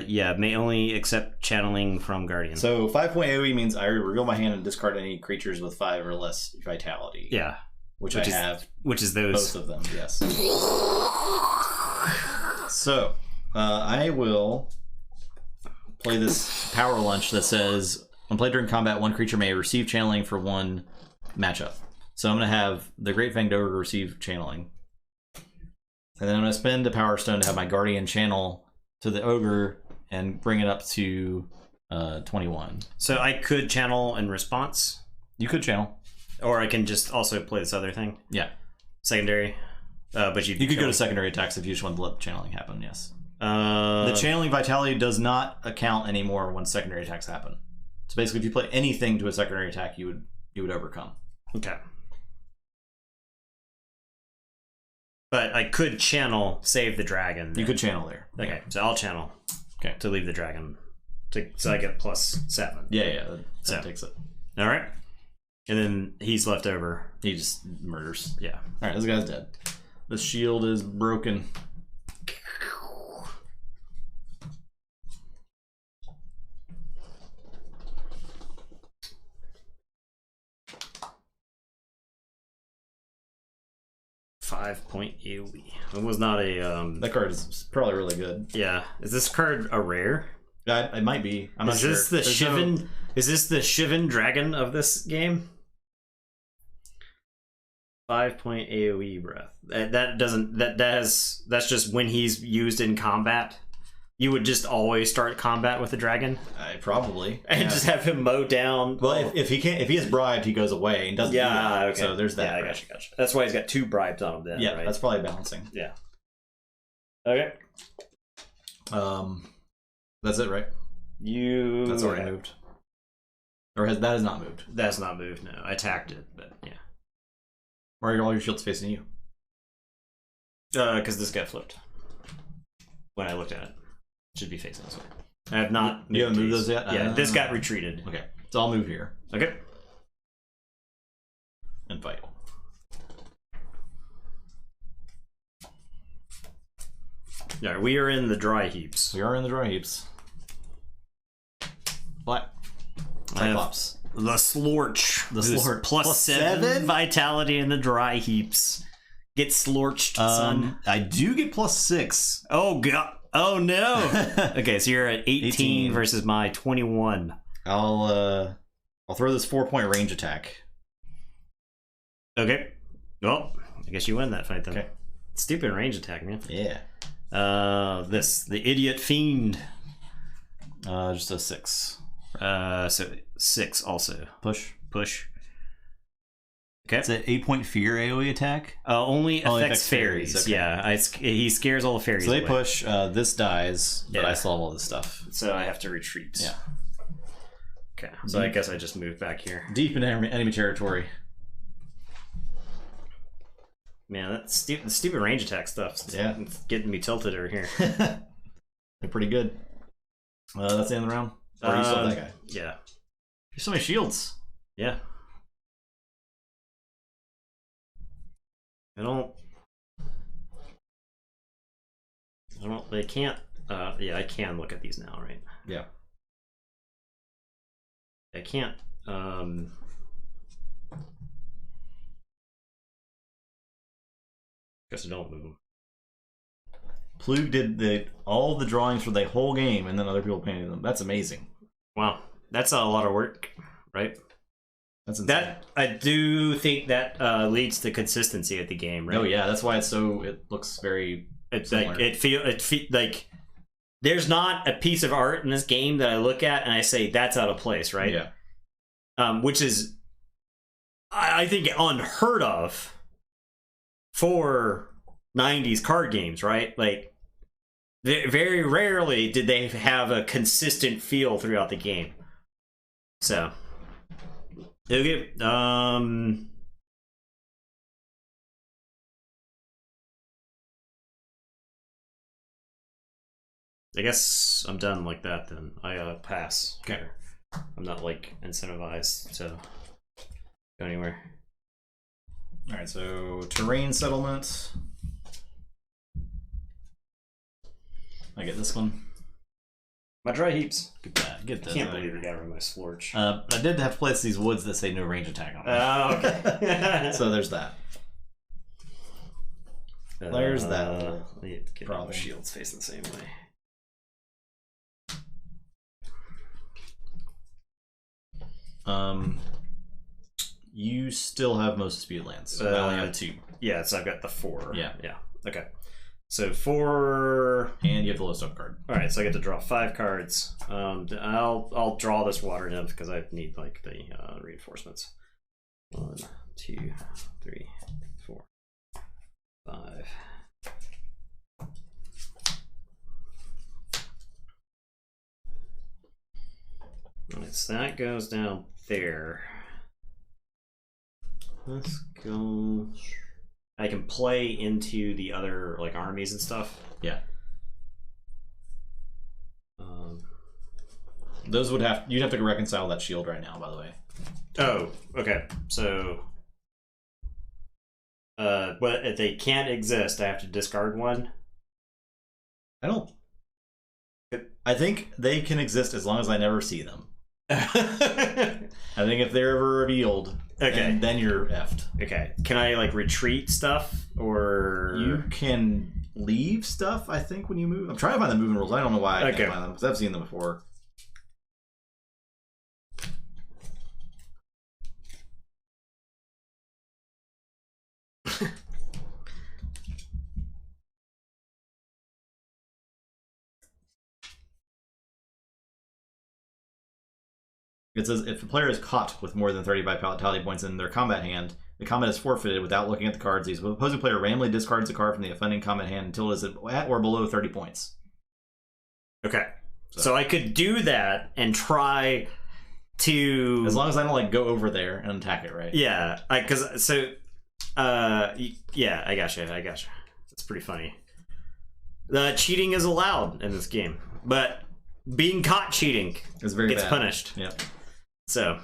B: Yeah, may only accept channeling from Guardian.
A: So 5-point AoE means I reveal my hand and discard any creatures with 5 or less vitality.
B: Yeah,
A: which I have.
B: Which is those.
A: Both of them, yes. So I will play this power lunch that says when played during combat, one creature may receive channeling for 1 matchup. So I'm going to have the Great Fanged Ogre receive channeling. And then I'm going to spend a Power Stone to have my Guardian channel to the Ogre and bring it up to 21.
B: So I could channel in response?
A: You could channel.
B: Or I can just also play this other thing?
A: Yeah.
B: Secondary? But
A: you could go to secondary attacks if you just want to let the channeling happen, yes.
B: The
A: channeling vitality does not account anymore when secondary attacks happen. So basically if you play anything to a secondary attack, you would overcome.
B: Okay. But I could channel save the dragon.
A: You could channel there.
B: Okay, so I'll channel.
A: Okay.
B: To leave the dragon. So I get +7.
A: Yeah, that takes it.
B: All right. And then he's left over.
A: He just murders.
B: Yeah.
A: All right, this guy's dead. The shield is broken.
B: .5 AoE. It was not a
A: that card is probably really good.
B: Yeah. Is this card a rare?
A: It might be. I'm not sure.
B: Is this the Shivan dragon of this game? 5-point AoE breath. That's just when he's used in combat. You would just always start combat with the dragon?
A: Probably.
B: And just have him mow down.
A: Well, if he is bribed, he goes away and doesn't do that.
B: Okay.
A: So there's that.
B: Yeah, I gotcha. That's why he's got 2 bribes on him then,
A: yeah,
B: right?
A: That's probably balancing.
B: Yeah. Okay.
A: That's it, right? That's already moved. Or that has not moved.
B: That's not moved, no. I attacked it, but yeah.
A: Or are all your shields facing you?
B: Because this got flipped. When I looked at it. Should be facing this way. I have not
A: You haven't moved those yet?
B: Yeah, this got retreated.
A: Okay. So I'll move here.
B: Okay.
A: And fight.
B: Yeah, we are in the dry heaps.
A: We are in the dry heaps. Black. Cyclops.
B: The Slorch.
A: The Slorch.
B: +7 vitality in the dry heaps. Get slorched, son.
A: I do get +6.
B: Oh, God. Oh, no. Okay, so you're at 18 versus my 21.
A: I'll throw this 4-point range attack.
B: Okay. Well, I guess you win that fight then.
A: Okay.
B: Stupid range attack, man.
A: Yeah.
B: The idiot fiend.
A: Just a 6.
B: So 6 also.
A: Push.
B: Okay.
A: It's an 8-point fear AoE attack.
B: Only affects fairies.
A: Okay.
B: Yeah, he scares all the fairies.
A: So they
B: away.
A: push. This dies, but
B: Yeah.
A: I still have all this stuff.
B: So I have to retreat.
A: Yeah.
B: Okay. So I guess I just moved back here.
A: Deep in enemy territory.
B: Man, that stupid range attack stuff. It's getting me tilted over here.
A: They're pretty good. That's the end of the round. Or you still have that guy?
B: Yeah.
A: There's so many shields.
B: Yeah. They can't, yeah, I can look at these now, right?
A: Yeah.
B: I can't, guess I don't move them.
A: Plug did all the drawings for the whole game, and then other people painted them. That's amazing.
B: Wow, that's a lot of work, right?
A: That's insane.
B: That I do think that leads to consistency at the game, right?
A: Oh yeah, that's why it looks very.
B: It's
A: similar.
B: like it feel like there's not a piece of art in this game that I look at and I say that's out of place, right?
A: Yeah.
B: Which is, I think, unheard of for 90s card games, right? Like, very rarely did they have a consistent feel throughout the game. So, okay, I guess I'm done like that then. I pass.
A: Okay.
B: I'm not like incentivized to go anywhere.
A: All right, so terrain settlement. I get this one.
B: My dry heaps.
A: Get that. Get this.
B: Can't believe you got rid of my splurge.
A: I did have to place these woods that say no range attack on them.
B: Oh, okay.
A: So there's that. There's that little
B: get all the shields facing the same way.
A: You still have most disputed lands. So I only have 2.
B: Yeah, so I've got the 4.
A: Yeah.
B: Yeah. Okay. So 4,
A: and you have the lowest up card.
B: All right, so I get to draw 5 cards. I'll draw this water nymph because I need like the reinforcements. 1, 2, 3, 4, 5. All right, so that goes down there. Let's go. I can play into the other like armies and stuff.
A: Yeah. Those you'd have to reconcile that shield right now, by the way.
B: Oh, okay. So, but if they can't exist, I have to discard one.
A: I think they can exist as long as I never see them. I think if they're ever revealed,
B: okay,
A: then you're effed.
B: Okay. Can I like retreat stuff, or
A: you can leave stuff? I think when you move, I'm trying to find the movement rules. I don't know why I can't find them because I've seen them before. It says if a player is caught with more than 30 vitality points in their combat hand, the combat is forfeited without looking at the cards. The opposing player randomly discards a card from the offending combat hand until it is at or below 30 points.
B: Okay. So I could do that and try to...
A: As long as I don't like go over there and attack it, right?
B: Yeah. Yeah, I gotcha. It's pretty funny. Cheating is allowed in this game, but being caught cheating
A: gets bad.
B: Punished.
A: Yeah.
B: So,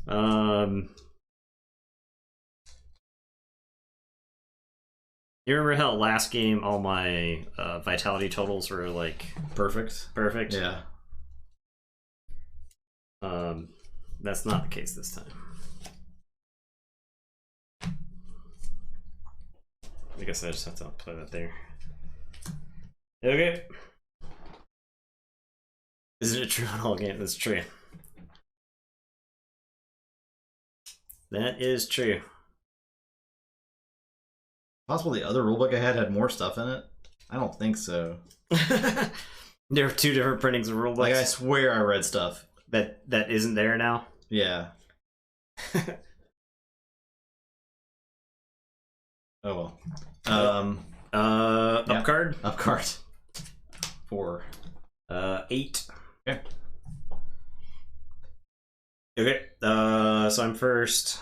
B: you remember how last game all my vitality totals were like
A: perfect?
B: Yeah. That's not the case this time. I guess I just have to play that there. Okay. Isn't it true on all games? That's true. That is true.
A: Possible the other rulebook I had more stuff in it? I don't think so.
B: There are 2 different printings of rulebooks.
A: Like I swear I read stuff
B: that isn't there now.
A: Yeah. Oh well.
B: Up card.
A: Up card. 4.
B: 8.
A: Okay.
B: Okay. So I'm first.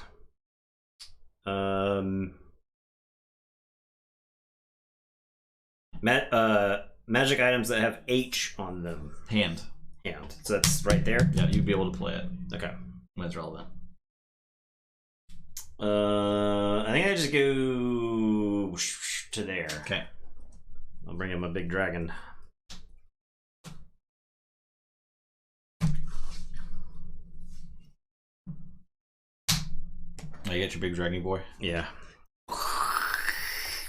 B: Magic items that have H on them.
A: Hand.
B: hand. So that's right there.
A: Yeah, you'd be able to play it
B: Okay.
A: when it's relevant.
B: I think I just go to there.
A: Okay.
B: I'll bring in my big dragon.
A: Oh, you got your big dragon boy.
B: Yeah.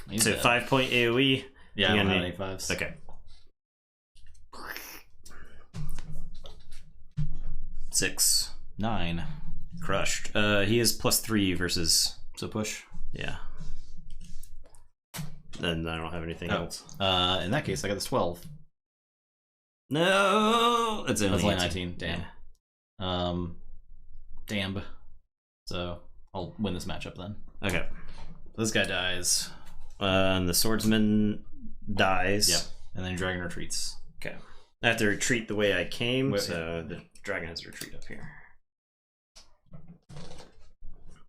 A: He's
B: So
A: dead.
B: 5-point AoE.
A: Yeah, I don't have
B: need-
A: any fives.
B: Okay. 6.
A: 9.
B: Crushed. He is +3 versus.
A: So push.
B: Yeah. Then I don't have anything
A: Oh.
B: else.
A: In that case, I got this 12.
B: No, it's only
A: That's only
B: 18.
A: 19. Damn.
B: Yeah.
A: Damn. So I'll win this matchup then.
B: Okay.
A: This guy dies.
B: And the swordsman dies.
A: Yep. And then dragon retreats.
B: Okay. I have to retreat the way I came,
A: Wait,
B: so the dragon has to retreat up here.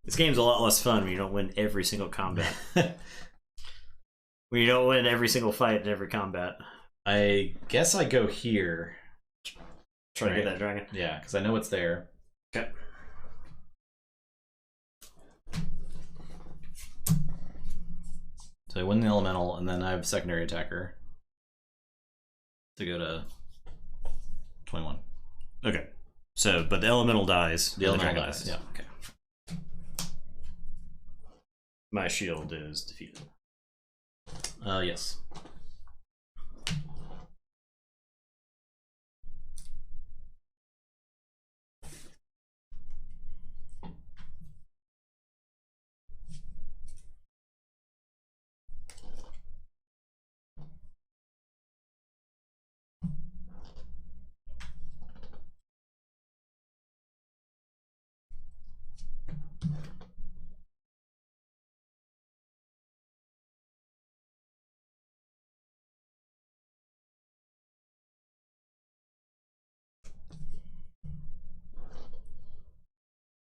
B: This game's a lot less fun when you don't win every single combat. When you don't win every single fight in every combat.
A: I guess I go here.
B: Try to get that dragon.
A: Yeah, because I know it's there.
B: Okay.
A: So I win the elemental, and then I have secondary attacker to go to 21.
B: Okay. So, but the elemental dies.
A: The
B: and
A: elemental
B: dragon
A: dies. Yeah.
B: Okay. My shield is defeated.
A: Yes.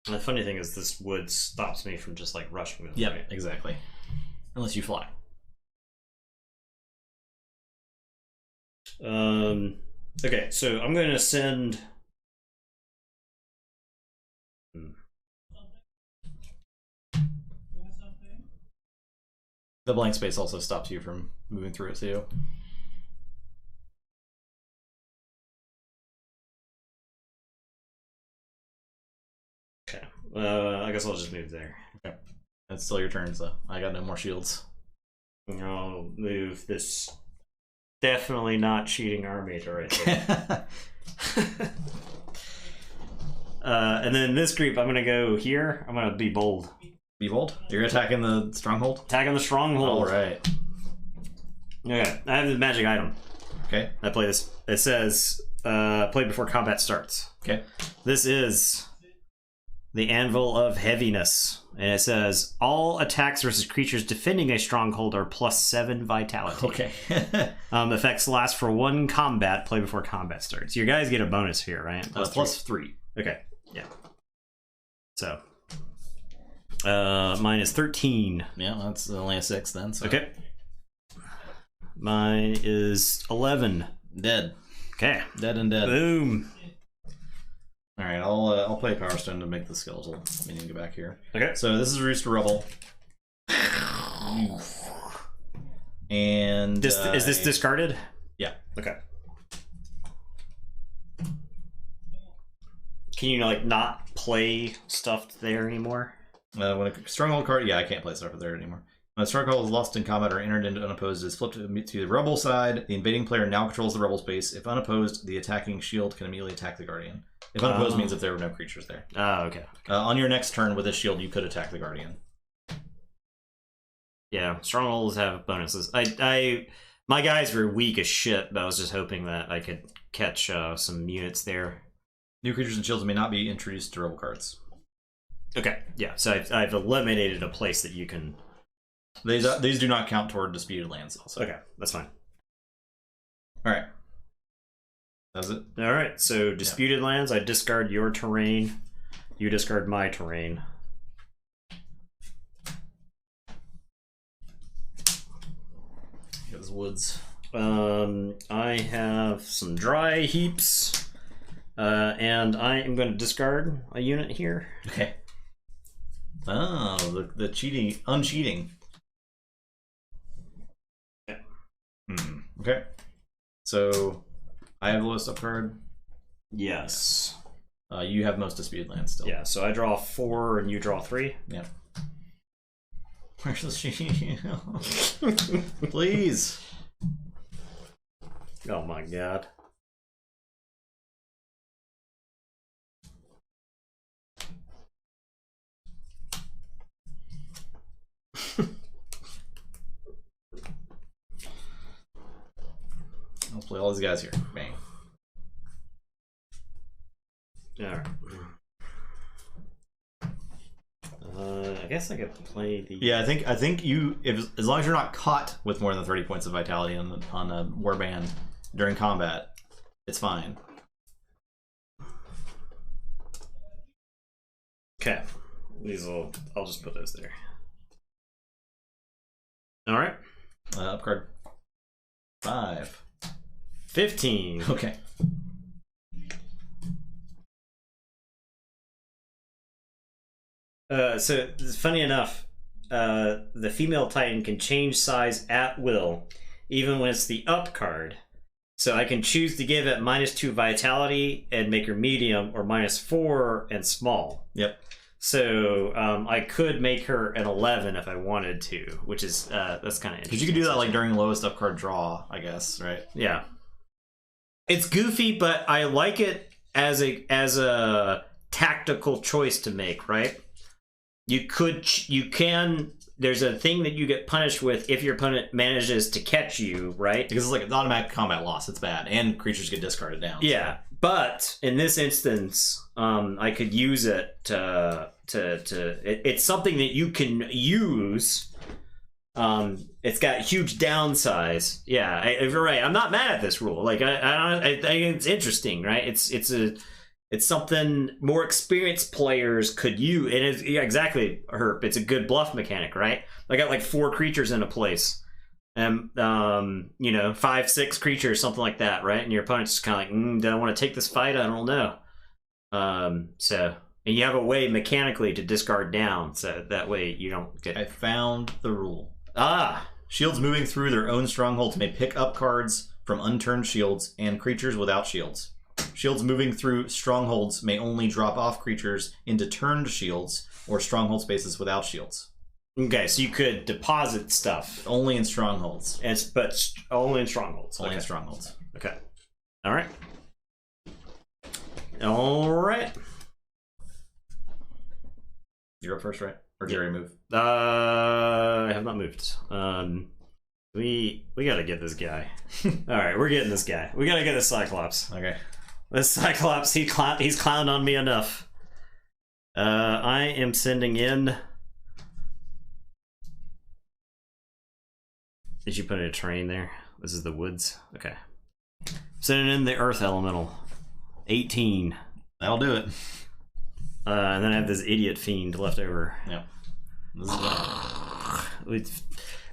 B: And the funny thing is, this wood stops me from just like rushing this.
A: Yep.
B: Right?
A: Exactly. Unless you fly.
B: Okay, so I'm going to send.
A: The blank space also stops you from moving through it too.
B: Okay. I guess I'll just move there.
A: Okay. It's still your turn, so I got no more shields.
B: I'll move this definitely not cheating army to right there. And then this group, I'm gonna go here. I'm gonna be bold.
A: Be bold. You're attacking the stronghold.
B: Attacking the stronghold.
A: All right.
B: Okay, I have the magic item.
A: Okay.
B: I play this. It says, play before combat starts.
A: Okay.
B: This is the Anvil of Heaviness. And it says, all attacks versus creatures defending a stronghold are +7 vitality.
A: Okay.
B: Effects last for 1 combat, play before combat starts. Your guys get a bonus here, right?
A: Plus 3.
B: Okay, yeah. So, mine is 13.
A: Yeah, that's only a 6 then. So.
B: Okay. Mine is 11.
A: Dead.
B: Okay.
A: Dead and dead.
B: Boom.
A: All right, I'll play Power Stone to make the skeletal minion go back here.
B: Okay.
A: So this is Rooster Rubble. And
B: Is this discarded?
A: Yeah.
B: Okay. Can you like not play stuff there anymore?
A: When a stronghold card, yeah, I can't play stuff there anymore. When a stronghold is lost in combat or entered into unopposed, it is flipped to the rebel side. The invading player now controls the rebel space. If unopposed, the attacking shield can immediately attack the guardian. If unopposed means if there were no creatures there.
B: Oh, okay.
A: On your next turn with a shield, you could attack the guardian.
B: Yeah, strongholds have bonuses. My guys were weak as shit, but I was just hoping that I could catch some units there.
A: New creatures and shields may not be introduced to rebel cards.
B: Okay, yeah. So I've eliminated a place that you can.
A: These do not count toward disputed lands. Also.
B: Okay, that's fine.
A: All right. That was it.
B: All right. So disputed lands. I discard your terrain. You discard my terrain.
A: Those woods.
B: I have some dry heaps. And I am going to discard a unit here.
A: Okay. Oh, the uncheating.
B: Yeah.
A: Okay. So I have the lowest up card.
B: Yes.
A: You have most disputed lands still.
B: Yeah, so I draw 4 and you draw 3.
A: Yeah. Where's the shield? Please.
B: Oh my god.
A: I'll play all these guys here. Bang.
B: Alright. I guess I could play the...
A: Yeah, I think you, as long as you're not caught with more than 30 points of vitality on a warband during combat, it's fine.
B: Okay. I'll just put those there. Alright.
A: Up card 5.
B: 15.
A: Okay.
B: So funny enough, the female Titan can change size at will, even when it's the up card. So I can choose to give it -2 vitality and make her medium, or -4 and small.
A: Yep.
B: So I could make her an 11 if I wanted to, which is that's kind of interesting.
A: Because you could do that like during lowest up card draw, I guess, right?
B: Yeah. It's goofy, but I like it as a tactical choice to make, right? You can. There's a thing that you get punished with if your opponent manages to catch you, right?
A: Because it's like an automatic combat loss. It's bad, and creatures get discarded down.
B: Yeah, but in this instance, I could use it it's something that you can use. It's got huge downsize. Yeah, you're right. I'm not mad at this rule. Like I think it's interesting, right? It's something more experienced players could use. And it's, yeah, exactly, Herp. It's a good bluff mechanic, right? I got like 4 creatures in a place. And, 5, 6 creatures, something like that, right? And your opponent's just kind of like, do I want to take this fight? I don't know. And you have a way mechanically to discard down, so that way you don't get...
A: I found the rule.
B: Ah!
A: Shields moving through their own strongholds may pick up cards from unturned shields and creatures without shields. Shields moving through strongholds may only drop off creatures into turned shields or stronghold spaces without shields.
B: Okay, so you could deposit stuff.
A: Only in strongholds.
B: But only in strongholds.
A: Only in strongholds.
B: Okay. Alright. Alright.
A: You're up first, right? Or did you already move?
B: I have not moved. We gotta get this guy. Alright, we're getting this guy. We gotta get this Cyclops.
A: Okay.
B: This Cyclops, he's clowned on me enough. I am sending in... Did you put in a terrain there? This is the woods? Okay. Sending in the Earth Elemental. 18.
A: That'll do it.
B: And then I have this idiot fiend left over.
A: Yep. This is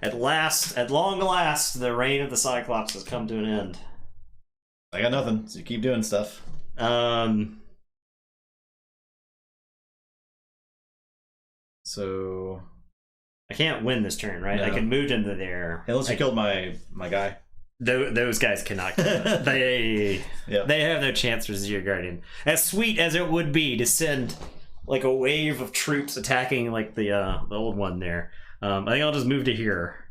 B: at long last, the reign of the Cyclops has come to an end.
A: I got nothing, so you keep doing stuff. So
B: I can't win this turn, right?
A: No.
B: I can move into there.
A: Unless you killed my guy.
B: Those guys cannot kill it. They have no chance for Zero Guardian. As sweet as it would be to send like a wave of troops attacking like the old one there. I think I'll just move to here.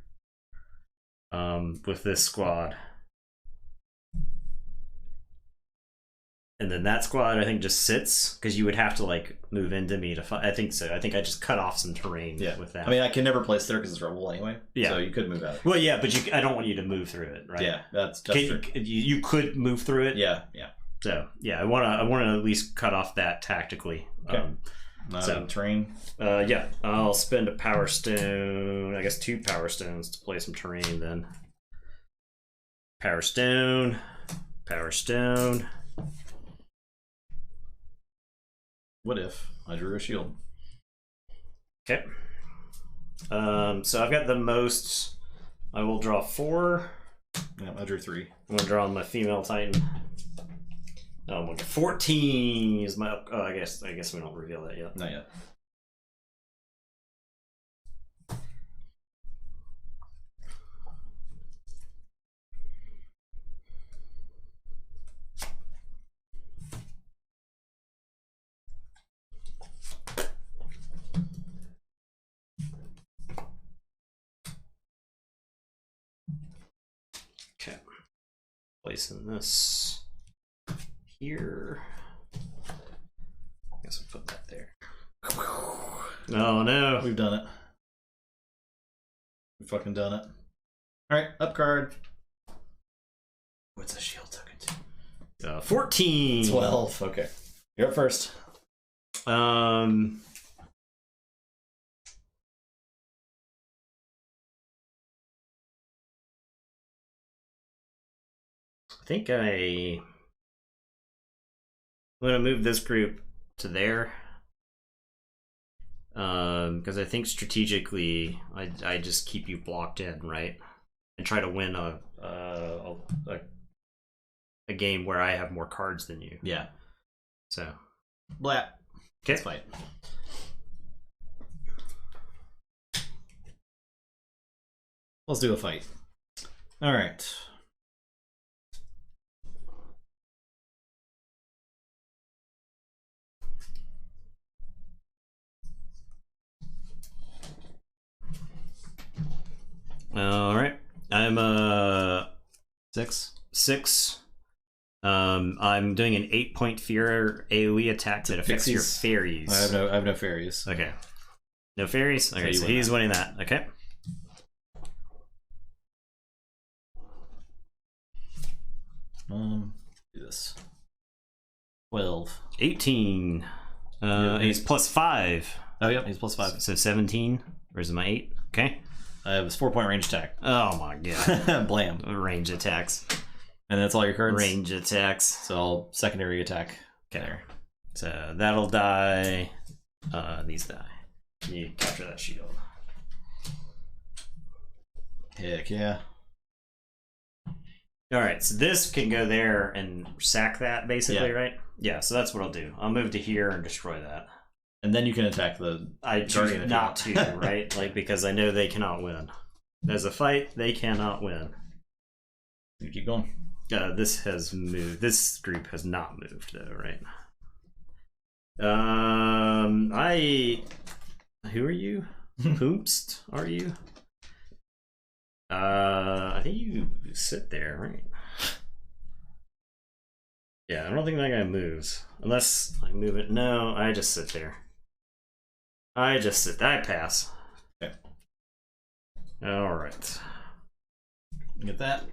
B: With this squad. And then that squad, I think, just sits, because you would have to, like, move into me to fight. I think so. I think I just cut off some terrain with that.
A: I mean, I can never place there because it's rubble anyway.
B: Yeah.
A: So you could move out.
B: Well, yeah, but I don't want you to move through it, right?
A: Yeah, that's true.
B: You could move through it.
A: Yeah.
B: So, yeah, I want to at least cut off that tactically.
A: Okay.
B: So
A: terrain.
B: Yeah, I'll spend a power stone. I guess 2 power stones to play some terrain then. Power stone. Power stone.
A: What if I drew a shield?
B: Okay. So I've got the most. I will draw 4.
A: Yeah, I drew 3.
B: I'm gonna draw my female Titan. Oh my god, 14 is my. Oh, I guess we don't reveal that yet.
A: Not yet.
B: Okay, placing this here. I guess we'll put that there. Oh no,
A: We've done it. We've fucking done it. Alright, up card. What's the shield token to?
B: 14.
A: 12. Okay. You're up first.
B: I think I'm gonna move this group to there. Because I think strategically, I just keep you blocked in, right? And try to win a game where I have more cards than you.
A: Yeah.
B: So.
A: Blah.
B: Okay.
A: Let's fight. Let's do a fight. Alright.
B: Alright. I'm
A: 6.
B: 6. I'm doing an 8-point fear AoE attack that affects your
A: Pixies?
B: fairies.
A: I have no fairies.
B: Okay. No fairies? Okay,
A: you
B: so
A: win
B: he's
A: that.
B: winning that. Okay.
A: Do this. 12.
B: 18. He's plus 5.
A: Oh, yep, he's plus 5.
B: So 17. Where's my 8? Okay.
A: I have his 4-point range attack.
B: Oh my god.
A: Blam.
B: Range attacks.
A: And that's all your cards?
B: Range attacks.
A: So I'll secondary attack.
B: Okay. There. So that'll die. These die. You capture that shield.
A: Heck yeah.
B: Alright, so this can go there and sack that, basically,
A: Yeah.
B: right? Yeah, so that's what I'll do. I'll move to here and destroy that.
A: And then you can attack the
B: I choose
A: Guardian if you
B: not to,
A: want.
B: right? Like, because I know they cannot win. As a fight, they cannot win.
A: You keep going.
B: This has moved. This group has not moved, though, right? Who are you? Whomst are you? I think you sit there, right? Yeah, I don't think that guy moves. Unless I move it. No, I just sit there. I just sit there. I pass.
A: Okay.
B: Alright.
A: Get that.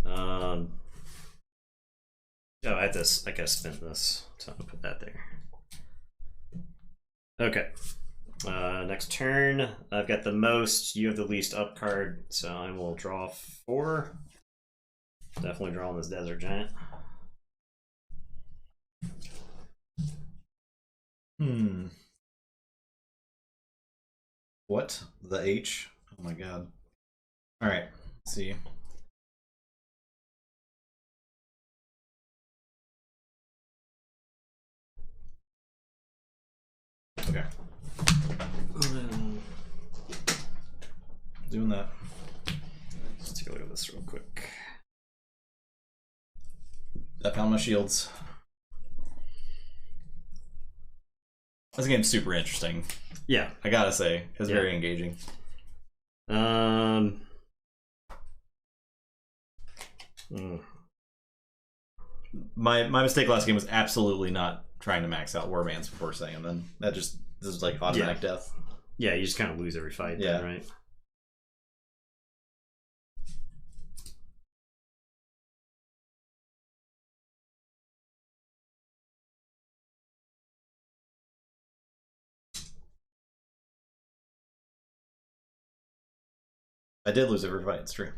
B: Oh, I have this. I gotta spin this. So I'm gonna put that there. Okay. Next turn, I've got the most. You have the least up card, so I will draw 4. Definitely drawing this desert giant.
A: What? The H? Oh my god. Alright. Let's see. Okay. Doing that.
B: Let's take a look at this real quick.
A: I found my shields. This game's super interesting.
B: Yeah.
A: I gotta say. It's
B: Yeah.
A: very engaging. My mistake last game was absolutely not trying to max out Warbands before saying, and then that just this is like automatic death.
B: Yeah, you just kind of lose every fight,
A: Yeah.
B: then, right?
A: I did lose every fight, it's true.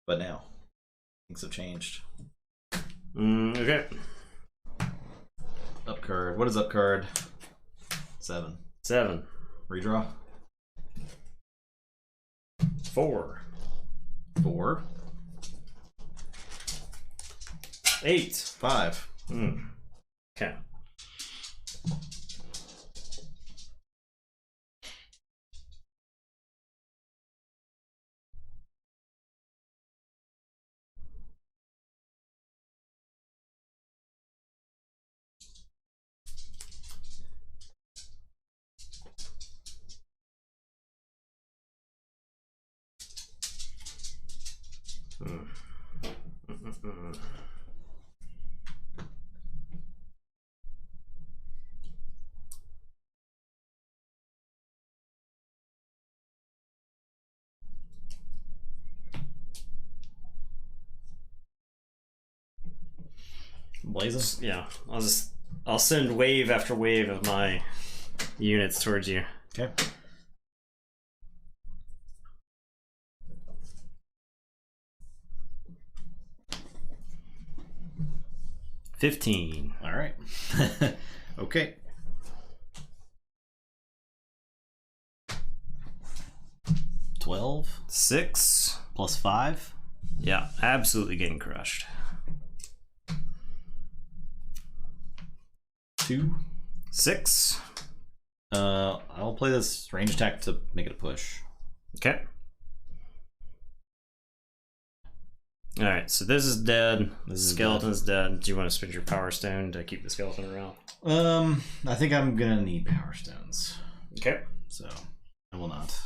A: But now, things have changed.
B: Okay.
A: Up card. What is up card? 7.
B: 7.
A: Redraw.
B: 4.
A: 4.
B: 8.
A: 5.
B: Okay.
A: Blazes?
B: Yeah, I'll send wave after wave of my units towards you.
A: Okay.
B: $15.
A: All right. Okay. 12.
B: 6.
A: Plus 5.
B: Yeah, absolutely getting crushed.
A: 2.
B: 6.
A: I'll play this range attack to make it a push.
B: Okay. Alright, so this is dead. The skeleton's dead. Do you want to spend your power stone to keep the skeleton around?
A: I think I'm gonna need power stones.
B: Okay.
A: So I will not.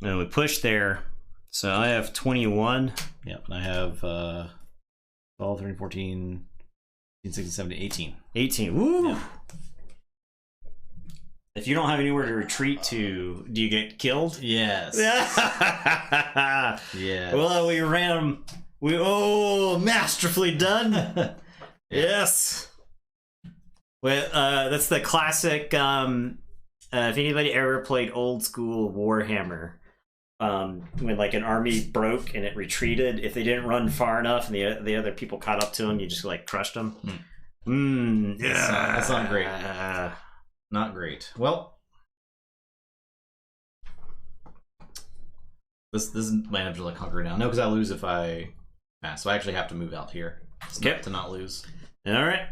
B: And we push there. So I have 21.
A: Yep, and I have 12, 13, 14, 15, 16, 17, 18.
B: 18. Woo!
A: Yep.
B: If you don't have anywhere to retreat to, do you get killed?
A: Yes. Yeah.
B: Well, we ran. Masterfully done. Yes. Well, that's the classic. If anybody ever played old school Warhammer, when like an army broke and it retreated, if they didn't run far enough and the other people caught up to them, you just like crushed them.
A: That's not great. Not great. Well, this might have to like hunker down. No, because I lose if I pass. So I actually have to move out here to not lose.
B: All right.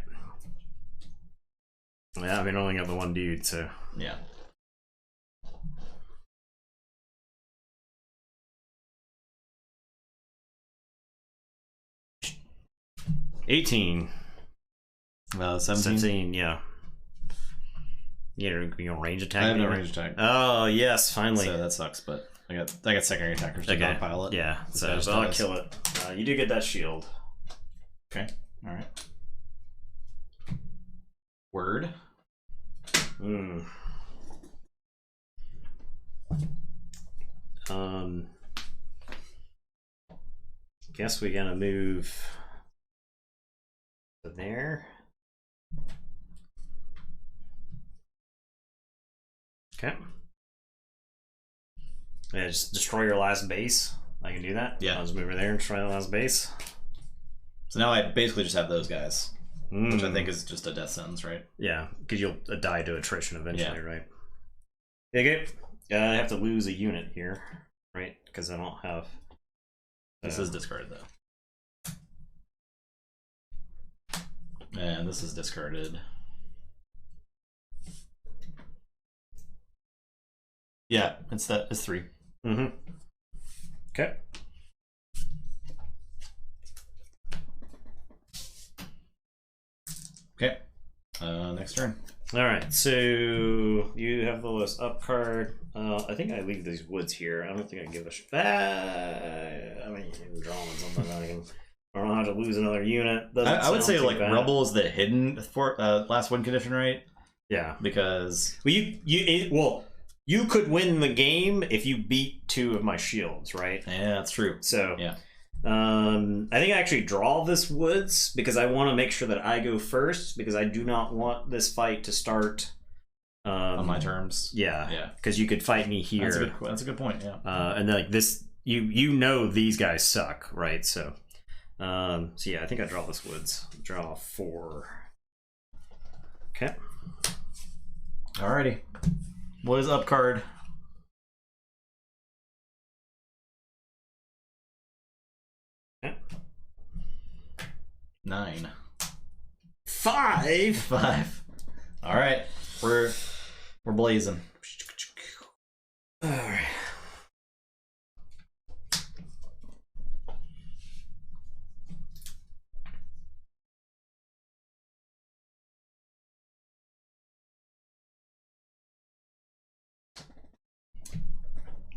B: Yeah, I mean, I only got the one dude, so
A: yeah.
B: $18.
A: 17.
B: Yeah. You know, range attack.
A: I have no range attack.
B: Oh yes, finally.
A: So that sucks, but I got secondary attackers to dogpile it.
B: Yeah, so I'll kill it. You do get that shield.
A: Okay. All right. Word.
B: Guess we gotta move to there. Okay. Yeah, just destroy your last base. I can do that.
A: Yeah.
B: I'll just move over there and destroy the last base.
A: So now I basically just have those guys, which I think is just a death sentence, right?
B: Yeah, because you'll die to attrition eventually,
A: Yeah.
B: right? Okay. I have to lose a unit here, right? Because I don't have.
A: This is discarded though. And this is discarded. Yeah, it's 3.
B: Okay.
A: Okay. Next turn.
B: All right. So you have the list up card. I think I leave these woods here. I don't think I give a I mean, drawing something. I don't know how to lose another unit.
A: I would say like rubble is the hidden for last win condition, right?
B: Yeah.
A: Because
B: you could win the game if you beat 2 of my shields, right?
A: Yeah, that's true.
B: So
A: yeah.
B: I think I actually draw this woods because I want to make sure that I go first because I do not want this fight to start
A: on my terms.
B: Yeah,
A: yeah.
B: Because you could fight me here.
A: That's a good point. Yeah.
B: And then, like this, you know these guys suck, right? So, so yeah, I think I draw this woods. Draw 4. Okay.
A: Alrighty. What is up card?
B: Okay.
A: 9.
B: 5.
A: 5. All right, we're blazing.
B: All right.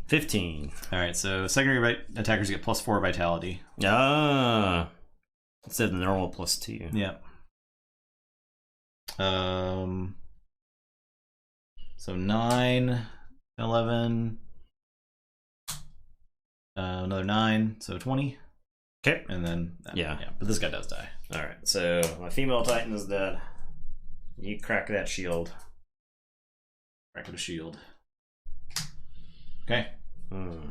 B: $15.
A: All right, so secondary attackers get +4 vitality.
B: Ah, instead of the normal +2.
A: Yeah. So 9, 11, another 9, so 20.
B: Okay.
A: And then
B: yeah,
A: but this guy does die.
B: All right, so my female titan is dead. You crack that shield.
A: Crack the shield. Okay.
B: Hmm.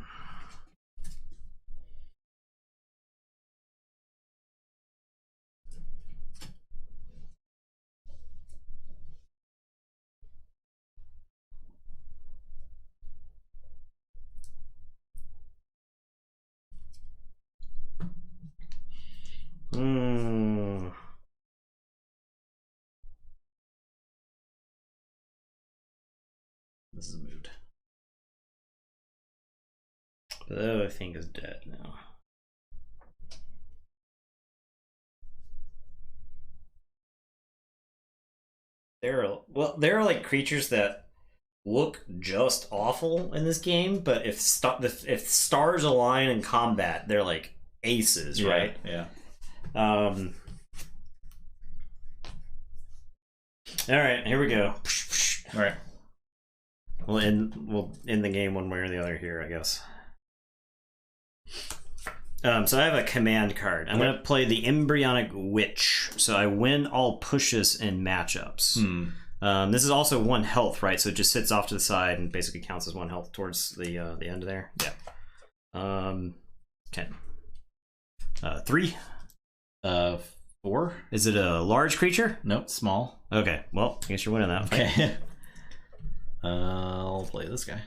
A: This is a mood.
B: The other thing is dead now. There are like creatures that look just awful in this game, but if stars align in combat, they're like aces, right?
A: Yeah.
B: All right, here we go.
A: All right.
B: We'll end the game one way or the other here, I guess. So I have a command card. I'm going to play the Embryonic Witch. So I win all pushes in matchups. This is also 1 health, right? So it just sits off to the side and basically counts as 1 health towards the end of there. Yeah. Okay. 3.
A: 4.
B: Is it a large creature?
A: Nope, small.
B: Okay. Well, I guess you're winning that fight.
A: Okay. I'll play this guy.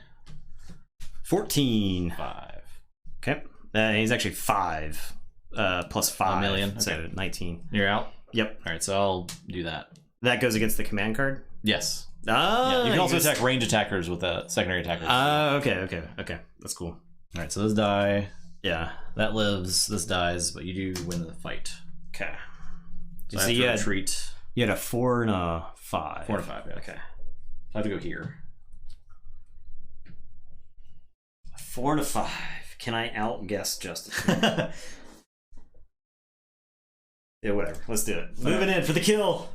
B: 14.
A: 5.
B: Okay. He's actually 5. Plus 5.
A: $1 million. Okay.
B: So 19.
A: You're out?
B: Yep.
A: All right, so I'll do that.
B: That goes against the command card?
A: Yes.
B: Ah,
A: yeah, you can also attack range attackers with a secondary attacker.
B: Okay. That's cool.
A: All right, so this die.
B: Yeah.
A: That lives. This dies, but you do win the fight.
B: Okay.
A: So I have to retreat.
B: You had a 4 and a 5.
A: 4 and 5, yeah.
B: Okay.
A: I have to go here.
B: 4 to 5. Can I outguess Justice? Yeah, whatever. Let's do it. Moving in for the kill.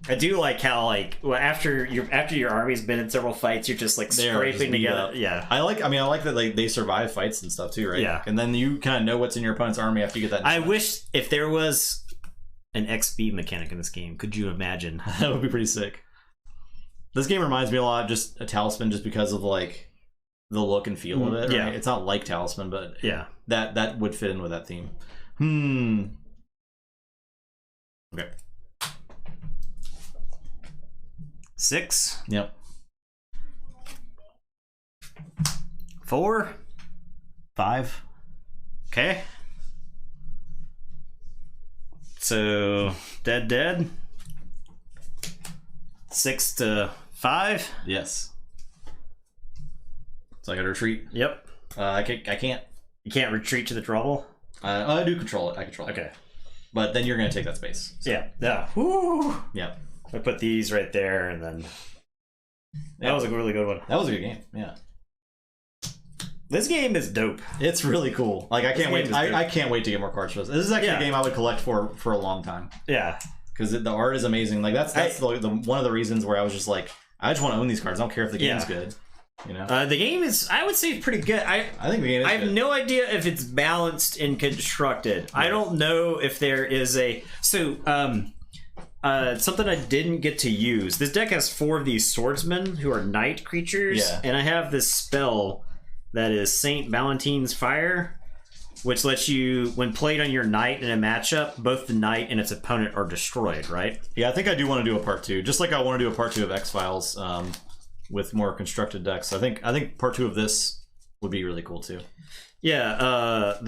B: I do like how after your army's been in several fights, you're just like scraping together. Yeah.
A: I like that like they survive fights and stuff too, right?
B: Yeah.
A: And then you kind of know what's in your opponent's army after you get that.
B: I wish if there was an XP mechanic in this game. Could you imagine?
A: That would be pretty sick. This game reminds me a lot of just a Talisman, just because of like the look and feel of it. Right?
B: Yeah.
A: It's not like Talisman, but
B: yeah,
A: that would fit in with that theme. Okay.
B: 6.
A: Yep.
B: 4.
A: 5.
B: Okay. So dead. 6 to 5.
A: Yes. So I gotta retreat.
B: Yep.
A: I can't.
B: You can't retreat to the trouble.
A: I do control it. I control it.
B: Okay.
A: But then you're gonna take that space. So.
B: Yeah. Woo.
A: Yeah.
B: I put these right there, and then that was a really good one.
A: That was a good game. Yeah.
B: This game is dope.
A: It's really cool. Like I can't wait. I can't wait to get more cards for this. This is actually a game I would collect for a long time.
B: Yeah.
A: Because the art is amazing. Like that's the one of the reasons where I was just like, I just want to own these cards. I don't care if the game's good. You know.
B: The game is, I would say, pretty good. I
A: think the game is
B: I have
A: good.
B: no idea if it's balanced and constructed. Right. I don't know if there is a something I didn't get to use. This deck has 4 of these swordsmen who are knight creatures, and I have this spell that is Saint Valentine's Fire, which lets you, when played on your knight in a matchup, both the knight and its opponent are destroyed, right?
A: Yeah, I think I do want to do a part 2. Just like I want to do a part 2 of X-Files with more constructed decks. I think part 2 of this would be really cool too.
B: Yeah,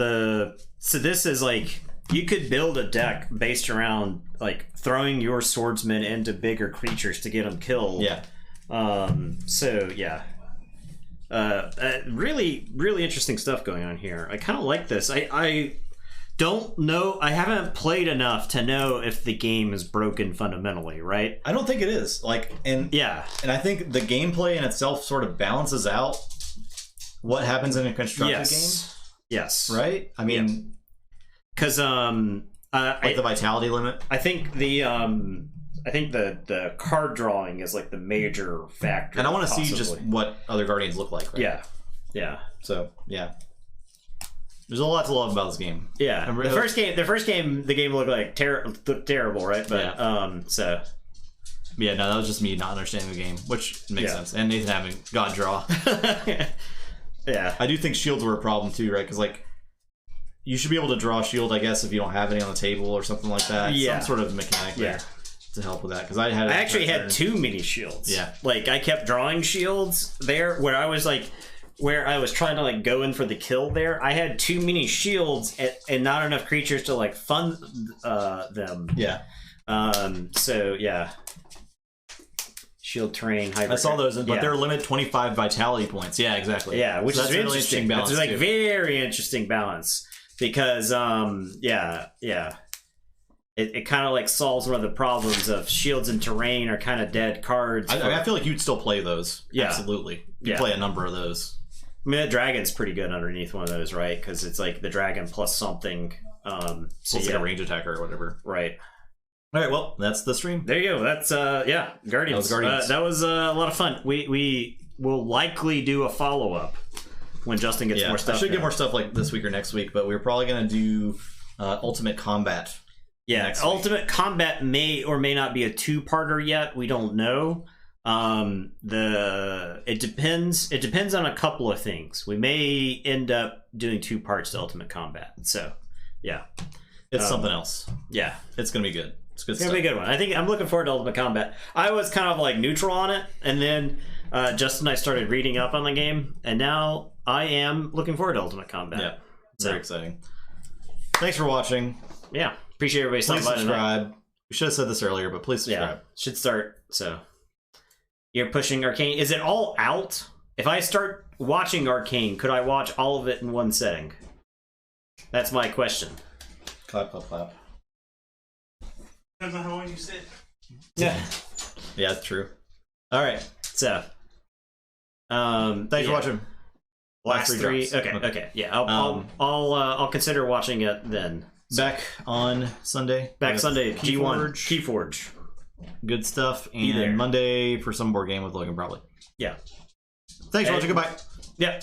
B: so this is like, you could build a deck based around like throwing your swordsman into bigger creatures to get them killed.
A: Yeah.
B: So yeah. Really, really interesting stuff going on here. I kind of like this. I don't know. I haven't played enough to know if the game is broken fundamentally, right?
A: I don't think it is. And I think the gameplay in itself sort of balances out what happens in a constructed game.
B: Yes.
A: Right? I mean,
B: because
A: the vitality limit.
B: I think the card drawing is like the major factor.
A: And I want to see just what other Guardians look like. Right?
B: Yeah. Yeah.
A: So yeah. There's a lot to love about this game.
B: Yeah, the first game, the game looked like terrible, right? But so
A: yeah, no, that was just me not understanding the game, which makes sense. And Nathan having God draw.
B: Yeah,
A: I do think shields were a problem too, right? Because like you should be able to draw a shield, I guess, if you don't have any on the table or something like that.
B: Yeah,
A: some sort of mechanic there to help with that. Because I
B: actually had too many shields.
A: Yeah,
B: like I kept drawing shields there where I was trying to like go in for the kill there. I had too many shields and not enough creatures to like fund them.
A: Yeah.
B: So yeah. Shield terrain.
A: I saw those, but they're limited 25 vitality points. Yeah, exactly.
B: Yeah, which is
A: really interesting balance.
B: It's like very interesting balance because it kind of like solves one of the problems of shields and terrain are kind of dead cards.
A: I feel like you'd still play those.
B: Yeah,
A: absolutely. You play a number of those.
B: I mean, the dragon's pretty good underneath one of those, right? Because it's like the dragon plus something. So
A: it's like a range attacker or whatever.
B: Right.
A: All right, well, that's the stream.
B: There you go. That's Guardians. That was
A: Guardians.
B: That was a lot of fun. We will likely do a follow up when Justin gets more stuff.
A: I should get more stuff like this week or next week, but we're probably going to do Ultimate Combat.
B: Yeah, Ultimate Combat may or may not be a two-parter yet. We don't know. It depends on a couple of things. We may end up doing 2 parts to Ultimate Combat. So, yeah.
A: It's something else.
B: Yeah.
A: It's going to be good. It's good stuff.
B: It's going to be a good one. I think I'm looking forward to Ultimate Combat. I was kind of like neutral on it, and then Justin and I started reading up on the game, and now I am looking forward to Ultimate Combat.
A: Yeah. Very exciting. Thanks for watching.
B: Yeah. Appreciate everybody stopping by.
A: Please subscribe. We should have said this earlier, but please subscribe.
B: Yeah. Should start, so... You're pushing Arcane. Is it all out? If I start watching Arcane, could I watch all of it in one setting? That's my question.
A: Clap, clap, clap.
C: Depends on how long you sit.
B: Yeah.
A: Yeah, that's true.
B: All right. So,
A: thanks for watching.
B: Last 3. Okay. Yeah, I'll consider watching it then.
A: Back on Sunday.
B: Sunday. G1
A: Keyforge.
B: Keyforge.
A: Good stuff. And Monday for some board game with Logan, probably.
B: Yeah.
A: Thanks for watching. Goodbye.
B: Yeah.